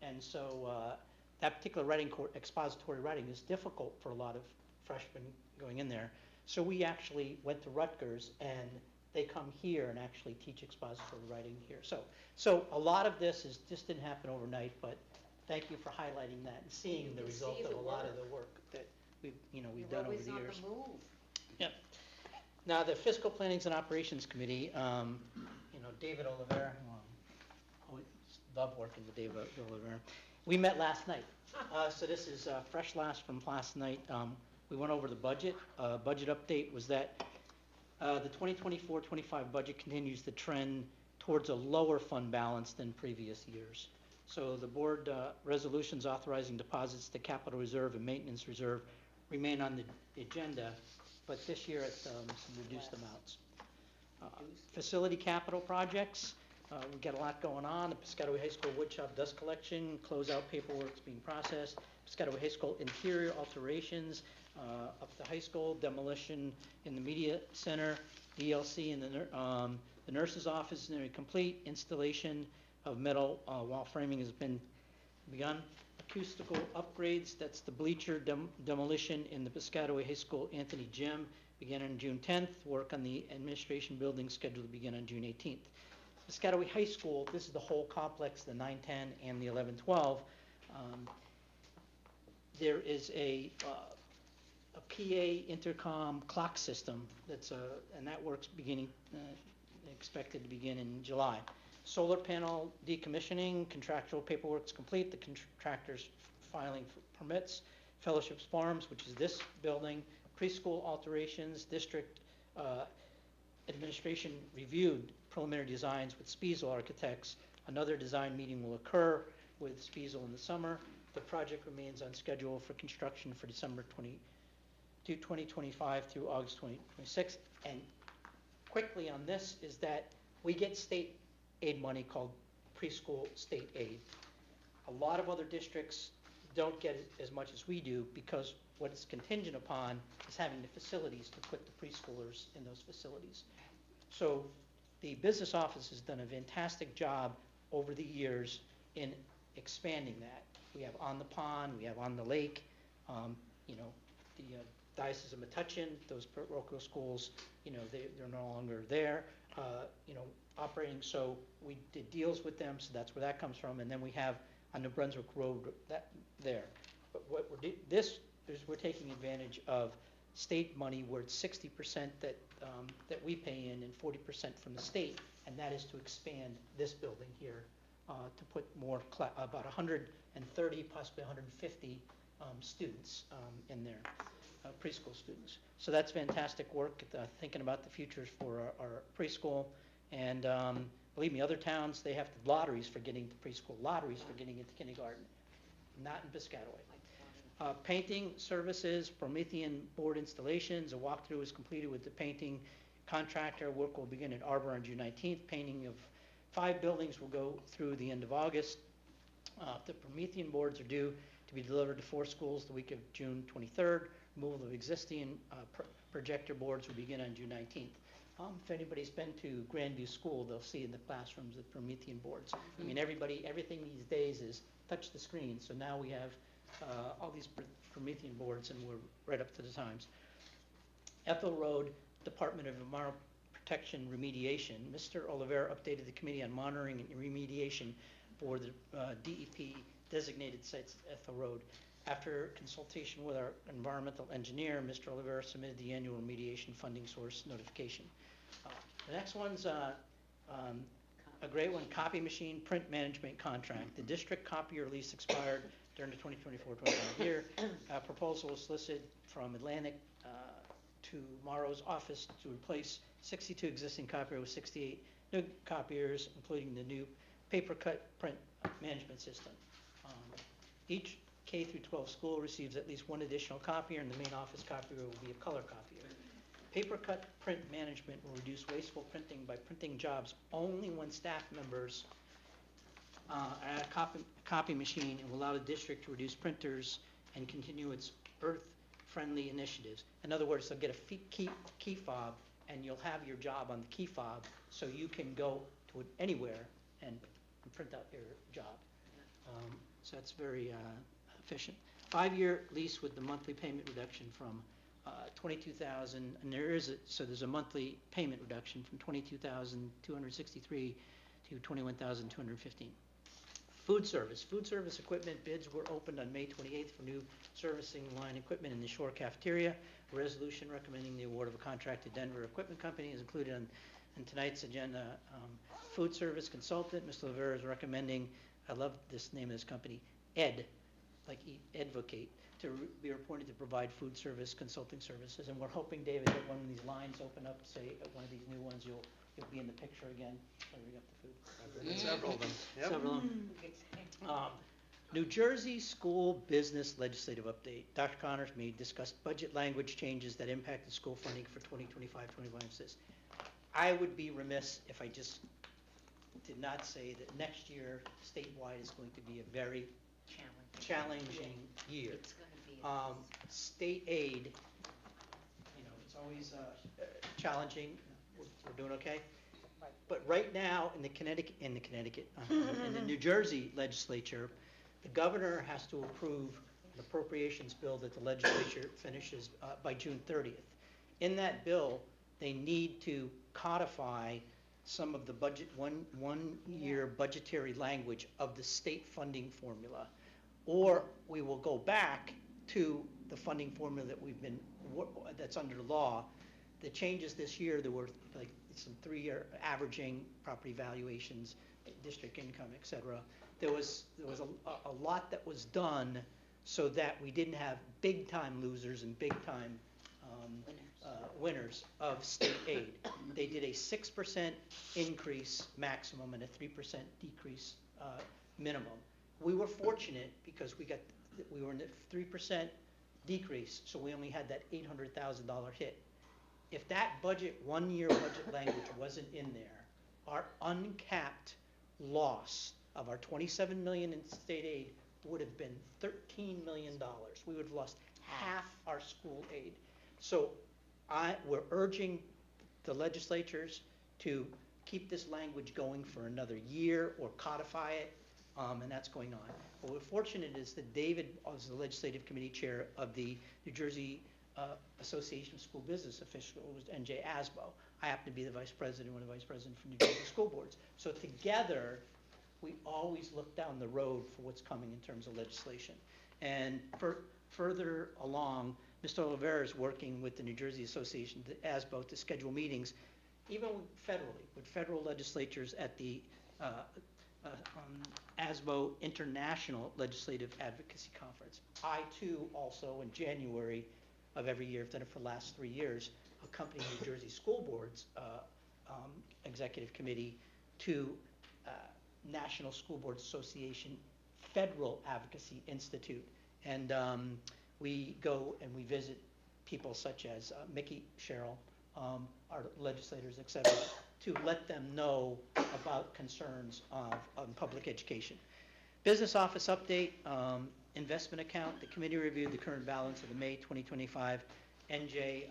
J: And so that particular writing course, expository writing, is difficult for a lot of freshmen going in there. So we actually went to Rutgers, and they come here and actually teach expository writing here. So a lot of this just didn't happen overnight, but thank you for highlighting that and seeing the result of a lot of the work that we've done over the years.
G: You're always on the move.
J: Yep. Now, the Fiscal Plannings and Operations Committee, David Oliver, always love working with David Oliver. We met last night. So this is fresh last from last night. We went over the budget. Budget update was that the 2024-25 budget continues the trend towards a lower fund balance than previous years. So the board resolutions authorizing deposits to capital reserve and maintenance reserve remain on the agenda, but this year at some reduced amounts. Facility capital projects, we got a lot going on. The Piscataway High School woodshop dust collection, closeout paperwork is being processed. Piscataway High School interior alterations up the high school, demolition in the media center, DLC in the nurse's office is nearly complete. Installation of metal wall framing has been begun. Acoustical upgrades, that's the bleacher demolition in the Piscataway High School Anthony Gym, began on June 10th. Work on the administration building scheduled to begin on June 18th. Piscataway High School, this is the whole complex, the 9-10 and the 11-12. There is a PA intercom clock system and that work's expected to begin in July. Solar panel decommissioning, contractual paperwork's complete. The contractor's filing for permits. Fellowships Farms, which is this building. Preschool alterations, district administration reviewed preliminary designs with Spiesel Architects. Another design meeting will occur with Spiesel in the summer. The project remains on schedule for construction for December 2025 through August 2026. And quickly on this is that we get state aid money called preschool state aid. A lot of other districts don't get as much as we do because what it's contingent upon is having the facilities to put the preschoolers in those facilities. So the business office has done a fantastic job over the years in expanding that. We have on the pond, we have on the lake, the Diocese of Metuchen, those parochial schools, they're no longer there, operating. So we did deals with them, so that's where that comes from. And then we have on New Brunswick Road there. But what we're taking advantage of state money where it's 60% that we pay in and 40% from the state, and that is to expand this building here to put more, about 130, possibly 150 students in there, preschool students. So that's fantastic work, thinking about the futures for our preschool. And believe me, other towns, they have lotteries for getting to preschool, lotteries for getting into kindergarten, not in Piscataway. Painting services, Promethean board installations, a walkthrough is completed with the painting contractor. Work will begin at Arbor on June 19th. Painting of 5 buildings will go through the end of August. The Promethean boards are due to be delivered to 4 schools the week of June 23rd. Removal of existing projector boards will begin on June 19th. If anybody's been to Grandview School, they'll see in the classrooms the Promethean boards. I mean, everything these days is touch the screen. So now we have all these Promethean boards, and we're right up to the times. Ethel Road, Department of Environmental Protection Remediation. Mr. Oliver updated the committee on monitoring and remediation for the DEP designated sites at Ethel Road. After consultation with our environmental engineer, Mr. Oliver submitted the annual remediation funding source notification. The next one's a great one, copy machine print management contract. The district copier lease expired during the 2024-25 year. Proposal was solicited from Atlantic to Morrow's office to replace 62 existing copiers with 68 new copiers, including the new paper cut print management system. Each K through 12 school receives at least one additional copier, and the main office copier will be a color copier. Paper cut print management will reduce wasteful printing by printing jobs only when staff members are at a copy machine, and will allow the district to reduce printers and continue its earth-friendly initiatives. In other words, they'll get a key fob, and you'll have your job on the key fob, so you can go to it anywhere and print out your job. So that's very efficient. 5-year lease with the monthly payment reduction from $22,000, and there's a monthly payment reduction from $22,263 to $21,215. Food service equipment bids were opened on May 28th for new servicing line equipment in the Shore Cafeteria. A resolution recommending the award of a contract to Denver Equipment Company is included on tonight's agenda. Food service consultant, Mr. Rivera is recommending, I love this name of this company, Advocate, to be appointed to provide food service consulting services. And we're hoping, David, that when these lines open up, say, at one of these new ones, you'll be in the picture again, serving up the food.
E: Several of them. Yep.
J: Several of them. New Jersey School Business Legislative Update. Dr. Connors may discuss budget language changes that impact the school funding for 2025-26. I would be remiss if I just did not say that next year, statewide, is going to be a very challenging year.
G: It's gonna be.
J: State aid, it's always challenging. We're doing okay. But right now, in the New Jersey legislature, the governor has to approve an appropriations bill that the legislature finishes by June 30th. In that bill, they need to codify some of the one-year budgetary language of the state funding formula, or we will go back to the funding formula that's under law. The changes this year, there were like some 3-year averaging, property valuations, district income, et cetera. There was a lot that was done so that we didn't have big-time losers and big-time winners of state aid. They did a 6% increase maximum and a 3% decrease minimum. We were fortunate because we were in the 3% decrease, so we only had that $800,000 hit. If that one-year budget language wasn't in there, our uncapped loss of our $27 million in state aid would have been $13 million. We would have lost half our school aid. So we're urging the legislatures to keep this language going for another year or codify it, and that's going on. What we're fortunate is that David was the legislative committee chair of the New Jersey Association of School Business Officials, NJ ASBO. I happen to be the vice president, one of the vice presidents for New Jersey School Boards. So together, we always look down the road for what's coming in terms of legislation. And further along, Mr. Oliveira is working with the New Jersey Association, the ASBO, to schedule meetings, even federally, with federal legislatures at the ASBO International Legislative Advocacy Conference. I, too, also in January of every year, I've done it for the last 3 years, accompany New Jersey School Board's Executive Committee to National School Boards Association Federal Advocacy Institute. And we go and we visit people such as Mickey Sherrill, our legislators, et cetera, to let them know about concerns on public education. Business office update, investment account. The committee reviewed the current balance of the May 2025 NJ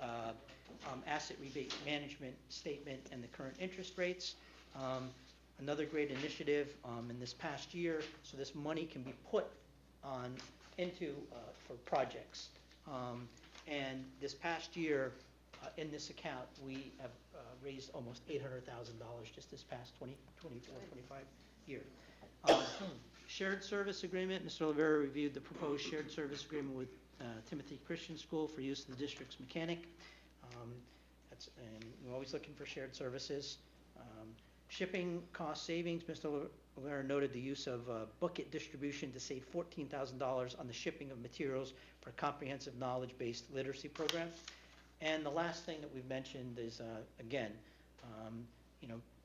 J: asset rebate management statement and the current interest rates. Another great initiative in this past year, so this money can be put into for projects. And this past year, in this account, we have raised almost $800,000 just this past 24-25 year. Shared service agreement. Mr. Oliveira reviewed the proposed shared service agreement with Timothy Christian School for use of the district's mechanic. And we're always looking for shared services. Shipping cost savings. Mr. Oliveira noted the use of bucket distribution to save $14,000 on the shipping of materials for a comprehensive knowledge-based literacy program. And the last thing that we've mentioned is, again,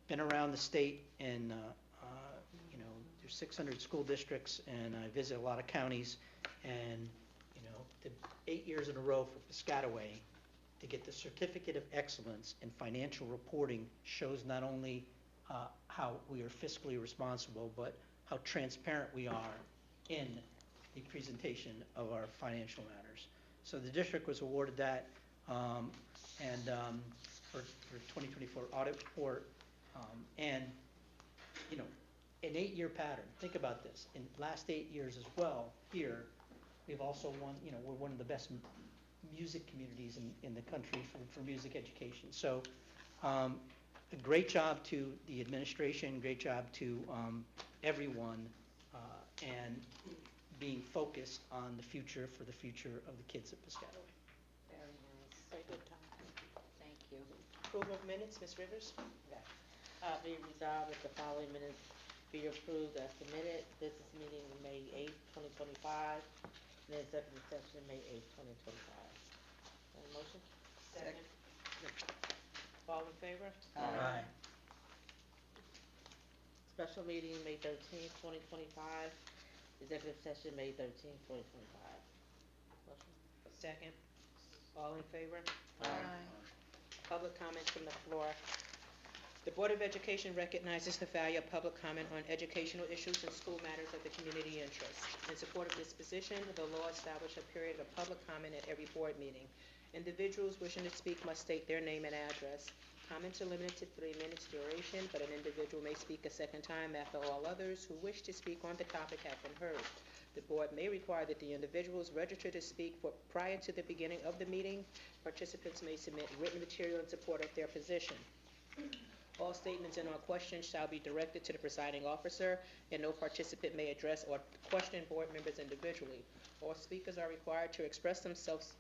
J: been around the state, and there's 600 school districts, and I visit a lot of counties, and, the 8 years in a row for Piscataway to get the Certificate of Excellence in Financial Reporting shows not only how we are fiscally responsible, but how transparent we are in the presentation of our financial matters. So the district was awarded that, and for 2024 audit report, and, an 8-year pattern. Think about this. In the last 8 years as well, here, we've also won, we're one of the best music communities in the country for music education. So a great job to the administration, great job to everyone, and being focused on the future for the future of the kids at Piscataway.
G: Very nice.
C: Very good, Tom.
G: Thank you.
C: Approval of minutes, Ms. Rivers?
K: Be resolved that the following minutes be approved as submitted. Business meeting May 8th, 2025, and executive session May 8th, 2025. Have a motion?
F: Second.
K: All in favor?
J: Aye.
K: Special meeting May 13th, 2025, executive session May 13th, 2025. Motion?
C: Second. All in favor?
F: Aye.
C: Public comment from the floor. The Board of Education recognizes the value of public comment on educational issues and school matters of the community interest. In support of this position, the law established a period of public comment at every board meeting. Individuals wishing to speak must state their name and address. Comments are limited to 3 minutes duration, but an individual may speak a second time after all others who wish to speak on the topic have been heard. The board may require that the individuals register to speak prior to the beginning of the meeting. Participants may submit written material in support of their position. All statements and all questions shall be directed to the presiding officer, and no participant may address or question board members individually. All speakers are required to express themselves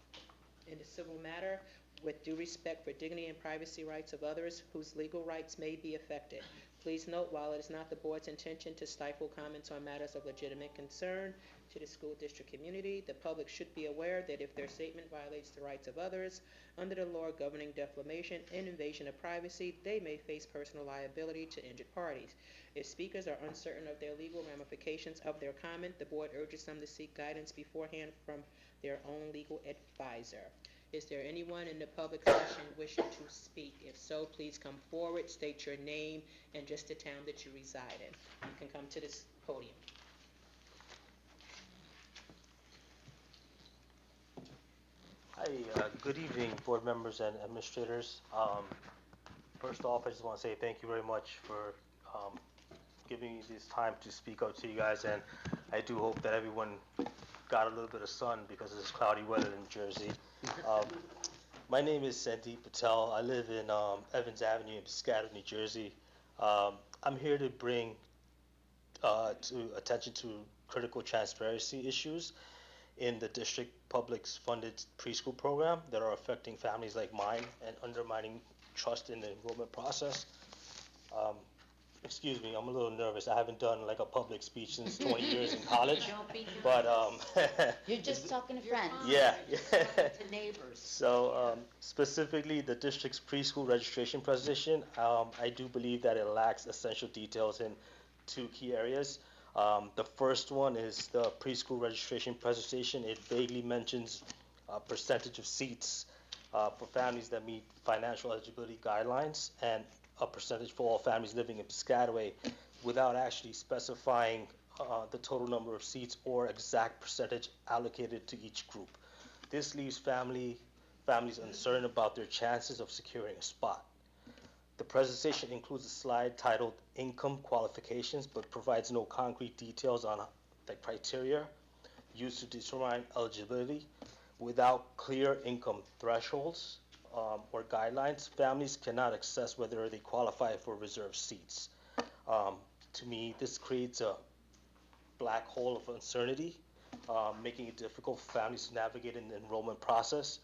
C: in a civil matter with due respect for dignity and privacy rights of others whose legal rights may be affected. Please note, while it is not the board's intention to stifle comments on matters of legitimate concern to the school district community, the public should be aware that if their statement violates the rights of others under the law governing defamation and invasion of privacy, they may face personal liability to injured parties. If speakers are uncertain of their legal ramifications of their comment, the board urges them to seek guidance beforehand from their own legal advisor. Is there anyone in the public session wishing to speak? If so, please come forward, state your name, and just the town that you reside in. You can come to this podium.
L: Hi, good evening, board members and administrators. First off, I just want to say thank you very much for giving me this time to speak out to you guys, and I do hope that everyone got a little bit of sun because of this cloudy weather in Jersey. My name is Sandeep Patel. I live in Evans Avenue in Piscataway, New Jersey. I'm here to bring to attention to critical transparency issues in the district public's funded preschool program that are affecting families like mine and undermining trust in the enrollment process. Excuse me, I'm a little nervous. I haven't done like a public speech since 20 years in college.
G: Don't be
L: But
D: You're just talking to friends.
L: yeah.
G: to neighbors.
L: So specifically the district's preschool registration presentation, I do believe that it lacks essential details in 2 key areas. The first one is the preschool registration presentation. It vaguely mentions a percentage of seats for families that meet financial eligibility guidelines and a percentage for all families living in Piscataway without actually specifying the total number of seats or exact percentage allocated to each group. This leaves families uncertain about their chances of securing a spot. The presentation includes a slide titled Income Qualifications, but provides no concrete details on the criteria used to determine eligibility. Without clear income thresholds or guidelines, families cannot assess whether they qualify for reserved seats. To me, this creates a black hole of uncertainty, making it difficult for families to navigate an enrollment process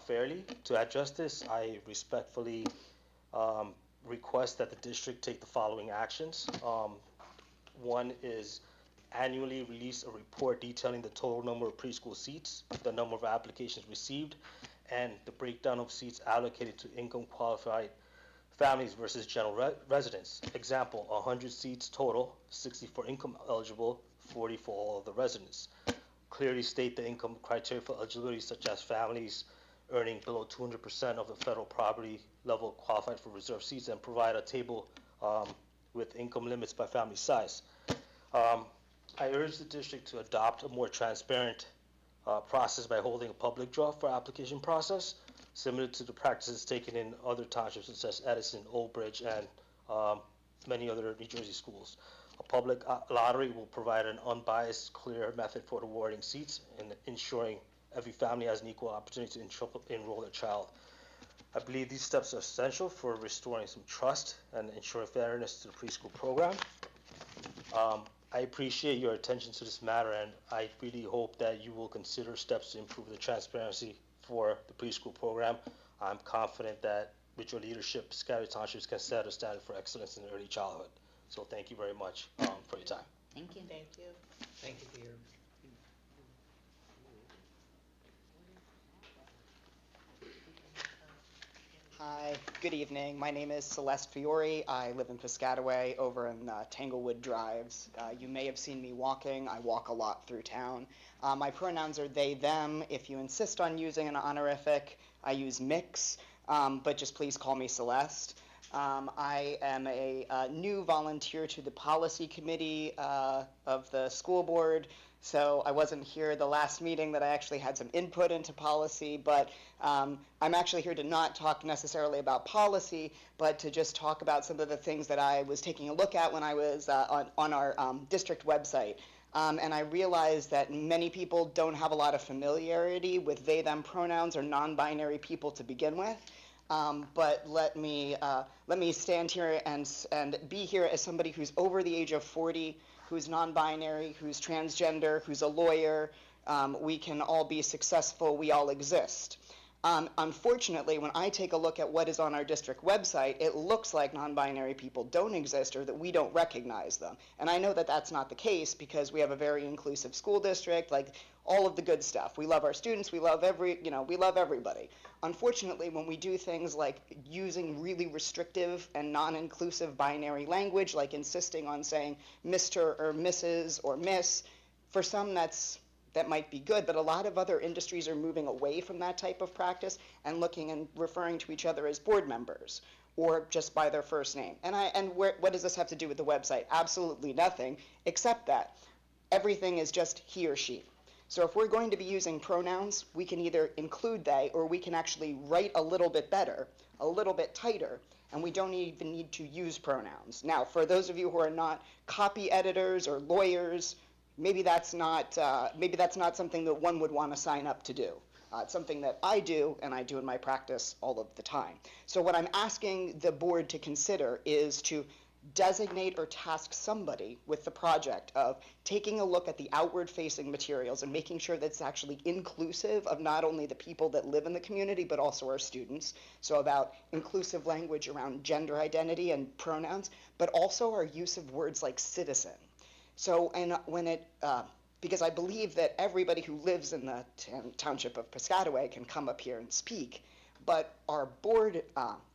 L: fairly. To address this, I respectfully request that the district take the following actions. One is annually release a report detailing the total number of preschool seats, the number of applications received, and the breakdown of seats allocated to income qualified families versus general residents. Example, 100 seats total, 60 for income eligible, 40 for all of the residents. Clearly state the income criteria for eligibility, such as families earning below 200% of the federal poverty level qualified for reserved seats, and provide a table with income limits by family size. I urge the district to adopt a more transparent process by holding a public draw for application process, similar to the practices taken in other townships such as Edison, Old Bridge, and many other New Jersey schools. A public lottery will provide an unbiased, clear method for awarding seats and ensuring every family has an equal opportunity to enroll their child. I believe these steps are essential for restoring some trust and ensuring fairness to the preschool program. I appreciate your attention to this matter, and I really hope that you will consider steps to improve the transparency for the preschool program. I'm confident that with your leadership, Piscataway Townships can set a standard for excellence in early childhood. So thank you very much for your time.
D: Thank you.
C: Thank you.
J: Thank you for your.
M: Hi, good evening. My name is Celeste Fiore. I live in Piscataway over in Tanglewood Drives. You may have seen me walking. I walk a lot through town. My pronouns are they, them. If you insist on using an honorific, I use mix, but just please call me Celeste. I am a new volunteer to the policy committee of the school board. So I wasn't here the last meeting that I actually had some input into policy, but I'm actually here to not talk necessarily about policy, but to just talk about some of the things that I was taking a look at when I was on our district website. And I realized that many people don't have a lot of familiarity with they, them pronouns or non-binary people to begin with. But let me stand here and be here as somebody who's over the age of 40, who's non-binary, who's transgender, who's a lawyer. We can all be successful. We all exist. Unfortunately, when I take a look at what is on our district website, it looks like non-binary people don't exist or that we don't recognize them. And I know that that's not the case because we have a very inclusive school district, like all of the good stuff. We love our students. We love we love everybody. Unfortunately, when we do things like using really restrictive and non-inclusive binary language, like insisting on saying Mr. or Mrs. or Miss, for some that might be good, but a lot of other industries are moving away from that type of practice and looking and referring to each other as board members or just by their first name. What does this have to do with the website? Absolutely nothing, except that everything is just he or she. So if we're going to be using pronouns, we can either include they, or we can actually write a little bit better, a little bit tighter, and we don't even need to use pronouns. Now, for those of you who are not copy editors or lawyers, maybe that's not something that one would want to sign up to do. It's something that I do, and I do in my practice all of the time. So what I'm asking the board to consider is to designate or task somebody with the project of taking a look at the outward-facing materials and making sure that it's actually inclusive of not only the people that live in the community, but also our students. So about inclusive language around gender identity and pronouns, but also our use of words like citizen. So, because I believe that everybody who lives in the township of Piscataway can come up here and speak, but our board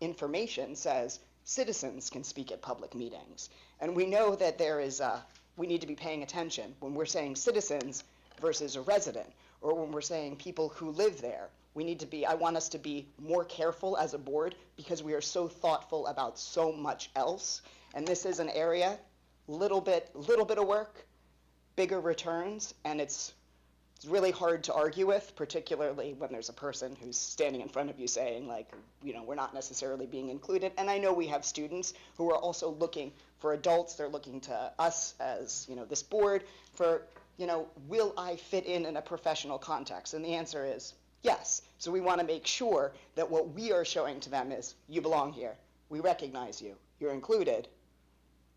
M: information says citizens can speak at public meetings. And we know that we need to be paying attention when we're saying citizens versus a resident, or when we're saying people who live there. I want us to be more careful as a board because we are so thoughtful about so much else. And this is an area, little bit of work, bigger returns, and it's really hard to argue with, particularly when there's a person who's standing in front of you saying, like, we're not necessarily being included. And I know we have students who are also looking for adults. They're looking to us as, this board for, will I fit in a professional context? And the answer is yes. So we want to make sure that what we are showing to them is, you belong here. We recognize you. You're included.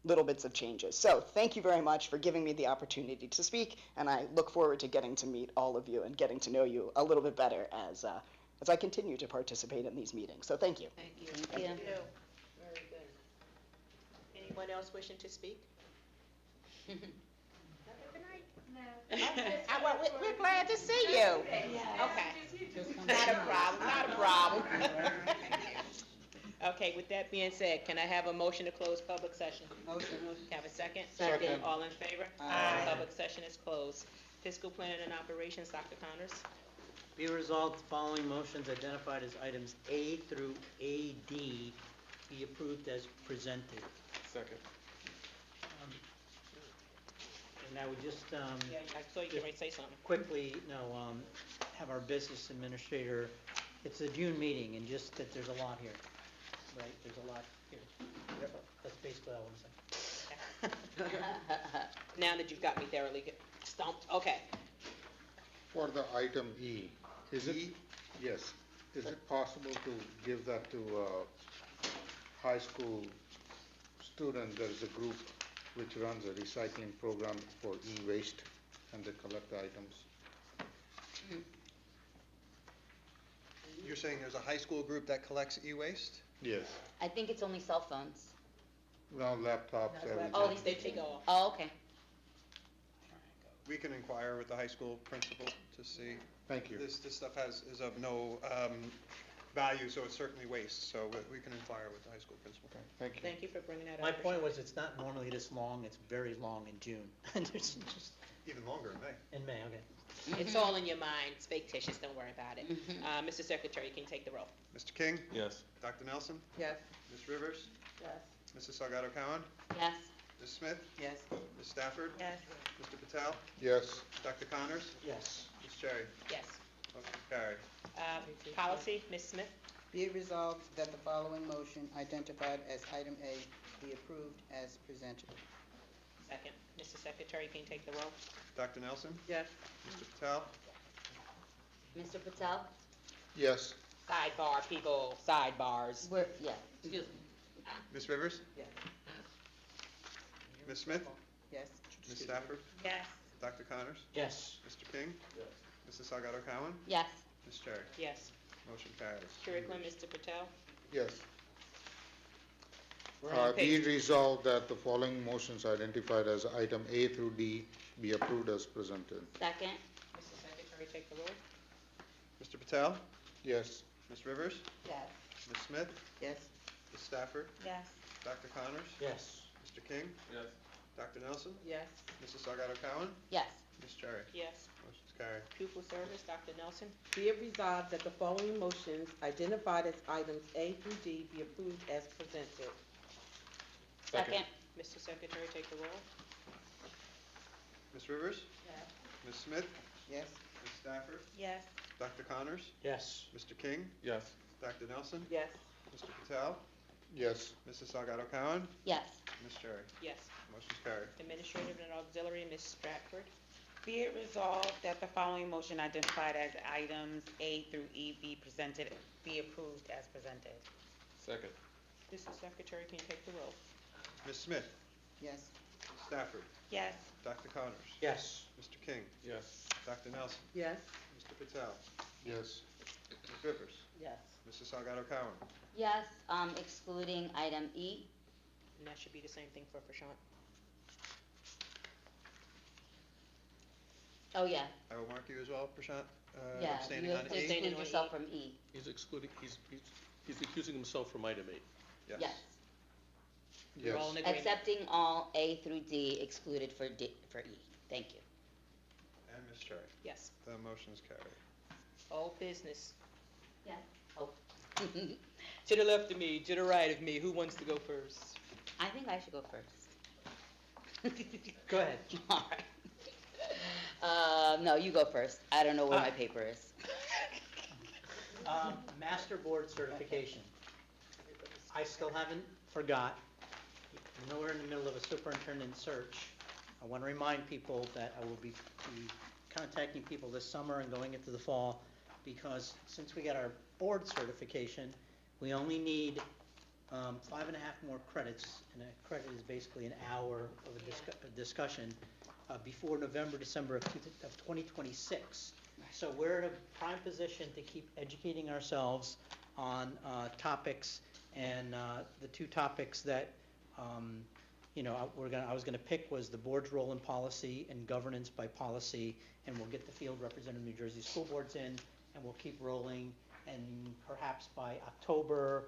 M: Little bits of changes. So thank you very much for giving me the opportunity to speak, and I look forward to getting to meet all of you and getting to know you a little bit better as I continue to participate in these meetings. So thank you.
C: Thank you.
D: Thank you.
C: Very good. Anyone else wishing to speak? We're glad to see you. Okay. Not a problem. Okay, with that being said, can I have a motion to close public session?
F: Motion.
C: Have a second?
K: Second.
C: All in favor?
K: Aye.
C: Public session is closed. Fiscal planning and operations, Dr. Connors.
J: Be resolved, the following motions identified as items A through AD be approved as presented.
E: Second.
J: And I would just,
C: Yeah, I saw you get ready to say something.
J: quickly, have our business administrator, it's a June meeting, and just that there's a lot here, right? There's a lot here. That's basically all I want to say.
C: Now that you've got me thoroughly stumped, okay.
N: For the item E, is it, yes, is it possible to give that to high school students? There is a group which runs a recycling program for e-waste, and they collect the items.
E: You're saying there's a high school group that collects e-waste?
N: Yes.
D: I think it's only cell phones.
N: No, laptops, everything.
C: Oh, at least they take off.
D: Oh, okay.
E: We can inquire with the high school principal to see.
N: Thank you.
E: This stuff is of no value, so it's certainly waste, so we can inquire with the high school principal.
N: Okay, thank you.
C: Thank you for bringing that up.
J: My point was, it's not normally this long, it's very long in June. And it's just,
E: Even longer in May.
J: in May, okay.
C: It's all in your mind, it's fictitious, don't worry about it. Mr. Secretary, can you take the roll?
E: Mr. King?
I: Yes.
E: Dr. Nelson?
F: Yes.
E: Ms. Rivers?
F: Yes.
E: Mrs. Salgado Cowan?
D: Yes.
E: Ms. Smith?
F: Yes.
E: Ms. Stafford?
C: Yes.
E: Mr. Patel?
N: Yes.
E: Dr. Connors?
J: Yes.
E: Ms. Cherry?
C: Yes.
E: Motion carried.
C: Policy, Ms. Smith?
F: Be it resolved that the following motion identified as item A be approved as presented.
C: Second. Mr. Secretary, can you take the roll?
E: Dr. Nelson?
F: Yes.
E: Mr. Patel?
D: Mr. Patel?
N: Yes.
C: Sidebar, people, sidebars.
D: Yeah.
E: Ms. Rivers?
F: Yes.
E: Ms. Smith?
F: Yes.
E: Ms. Stafford?
C: Yes.
E: Dr. Connors?
J: Yes.
E: Mr. King? Yes. Mrs. Salgado Cowan?
D: Yes.
E: Ms. Cherry?
C: Yes.
E: Motion carries.
C: Curriculum, Mr. Patel?
N: Yes.
C: We're on
N: Be
C: page.
N: resolved that the following motions identified as item A through D be approved as presented.
D: Second?
C: Mr. Secretary, take the roll.
E: Mr. Patel?
N: Yes.
E: Ms. Rivers?
F: Yes.
E: Ms. Smith?
F: Yes.
E: Ms. Stafford?
C: Yes.
E: Dr. Connors?
J: Yes.
E: Mr. King?
I: Yes.
E: Dr. Nelson?
F: Yes.
E: Mrs. Salgado Cowan?
D: Yes.
E: Ms. Cherry?
C: Yes.
E: Motion's carried.
C: Pupil service, Dr. Nelson?
K: Be it resolved that the following motions identified as items A through D be approved as presented.
D: Second?
C: Mr. Secretary, take the roll.
E: Ms. Rivers?
F: Yes.
E: Ms. Smith?
F: Yes.
E: Ms. Stafford?
C: Yes.
E: Dr. Connors?
J: Yes.
E: Mr. King?
I: Yes.
E: Dr. Nelson?
K: Yes.
E: Mr. Patel?
N: Yes.
E: Mrs. Salgado Cowan?
D: Yes.
E: Ms. Cherry?
C: Yes.
E: Motion's carried.
C: Administrative and auxiliary, Ms. Stratford?
O: Be it resolved that the following motion identified as items A through E be presented, be approved as presented.
I: Second.
C: Mr. Secretary, can you take the roll?
E: Ms. Smith?
F: Yes.
E: Ms. Stafford?
O: Yes.
E: Dr. Connors?
J: Yes.
E: Mr. King?
I: Yes.
E: Dr. Nelson?
F: Yes.
E: Mr. Patel?
N: Yes.
E: Ms. Rivers?
F: Yes.
E: Mrs. Salgado Cowan?
D: Yes, excluding item E.
C: And that should be the same thing for Prashant.
D: Oh, yeah.
E: I will mark you as well, Prashant,
D: Yeah,
E: abstaining
D: you
E: on
D: have to
E: E.
C: Abstaining
D: exclude
C: on
D: yourself
C: E.
D: from E.
I: He's excluding, he's recusing himself from item 8.
D: Yes.
C: You're all in agreement?
D: Accepting all A through D excluded for E. Thank you.
E: And Ms. Cherry?
C: Yes.
E: The motion is carried.
C: All business.
D: Yes. Oh.
C: To the left of me, to the right of me, who wants to go first?
D: I think I should go first.
J: Go ahead.
D: All right. No, you go first. I don't know where my paper is.
J: Master board certification. I still haven't forgot. I know we're in the middle of a superintendent search. I want to remind people that I will be contacting people this summer and going into the fall, because since we got our board certification, we only need 5.5 more credits, and a credit is basically an hour of a discussion before November, December of 2026. So we're in a prime position to keep educating ourselves on topics, and the two topics that I was going to pick was the board's role in policy and governance by policy, and we'll get the field representative of New Jersey school boards in, and we'll keep rolling, and perhaps by October,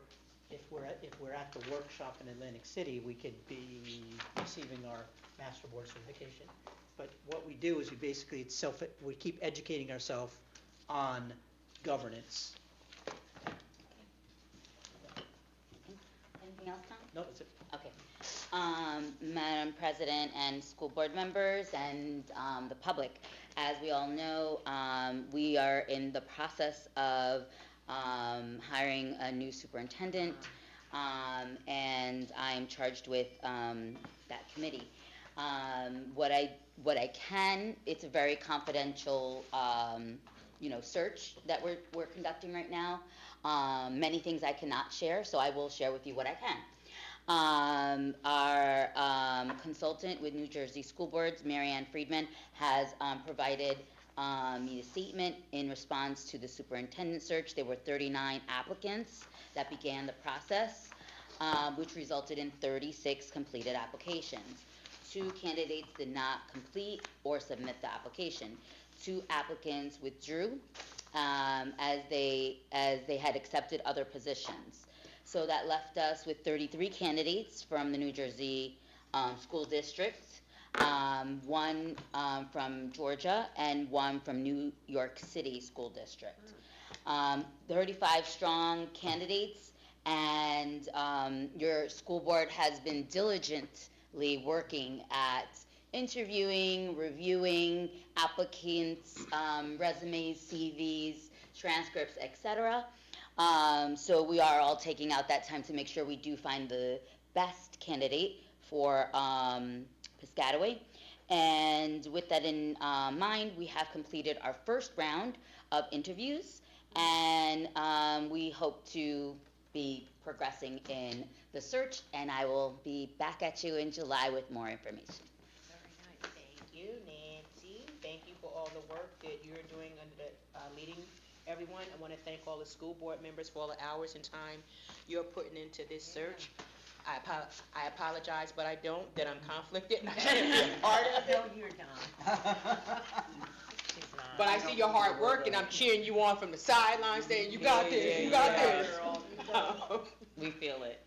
J: if we're at the workshop in Atlantic City, we could be receiving our master board certification. But what we do is we keep educating ourselves on governance.
D: Anything else, Tom?
J: No, that's it.
D: Okay. Madam President and school board members and the public, as we all know, we are in the process of hiring a new superintendent, and I'm charged with that committee. What I can, it's a very confidential, search that we're conducting right now. Many things I cannot share, so I will share with you what I can. Our consultant with New Jersey School Boards, Marianne Friedman, has provided me a statement in response to the superintendent search. There were 39 applicants that began the process, which resulted in 36 completed applications. 2 candidates did not complete or submit the application. 2 applicants withdrew as they had accepted other positions. So that left us with 33 candidates from the New Jersey school districts, 1 from Georgia and 1 from New York City School District. 35 strong candidates, and your school board has been diligently working at interviewing, reviewing applicants' resumes, CVs, transcripts, etc. So we are all taking out that time to make sure we do find the best candidate for Piscataway. And with that in mind, we have completed our first round of interviews, and we hope to be progressing in the search, and I will be back at you in July with more information.
C: Very nice. Thank you, Nancy. Thank you for all the work that you're doing under the leading everyone. I want to thank all the school board members for all the hours and time you're putting into this search. I apologize, but I don't, that I'm conflicted and I can't be a part of it.
G: No, you're not.
C: But I see your hard work and I'm cheering you on from the sidelines saying, you got this, you got this.
O: We feel it.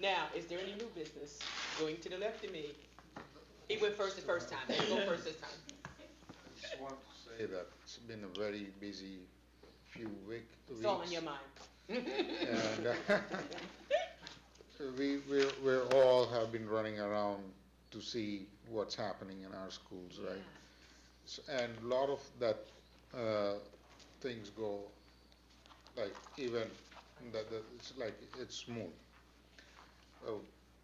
C: Now, is there any new business? Going to the left of me. He went first the first time. Let's go first this time.
N: I just want to say that it's been a very busy few weeks.
C: It's all in your mind.
N: And we're all have been running around to see what's happening in our schools, right? And a lot of that things go like even it's like it's smooth.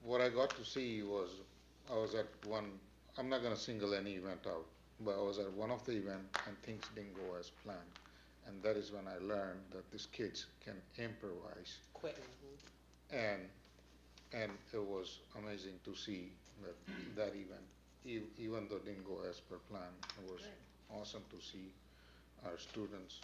N: What I got to see was I was at one. I'm not going to single any event out, but I was at one of the events and things didn't go as planned. And that is when I learned that these kids can improvise.
C: Quick.
N: And it was amazing to see that event, even though it didn't go as per plan, it was awesome to see our students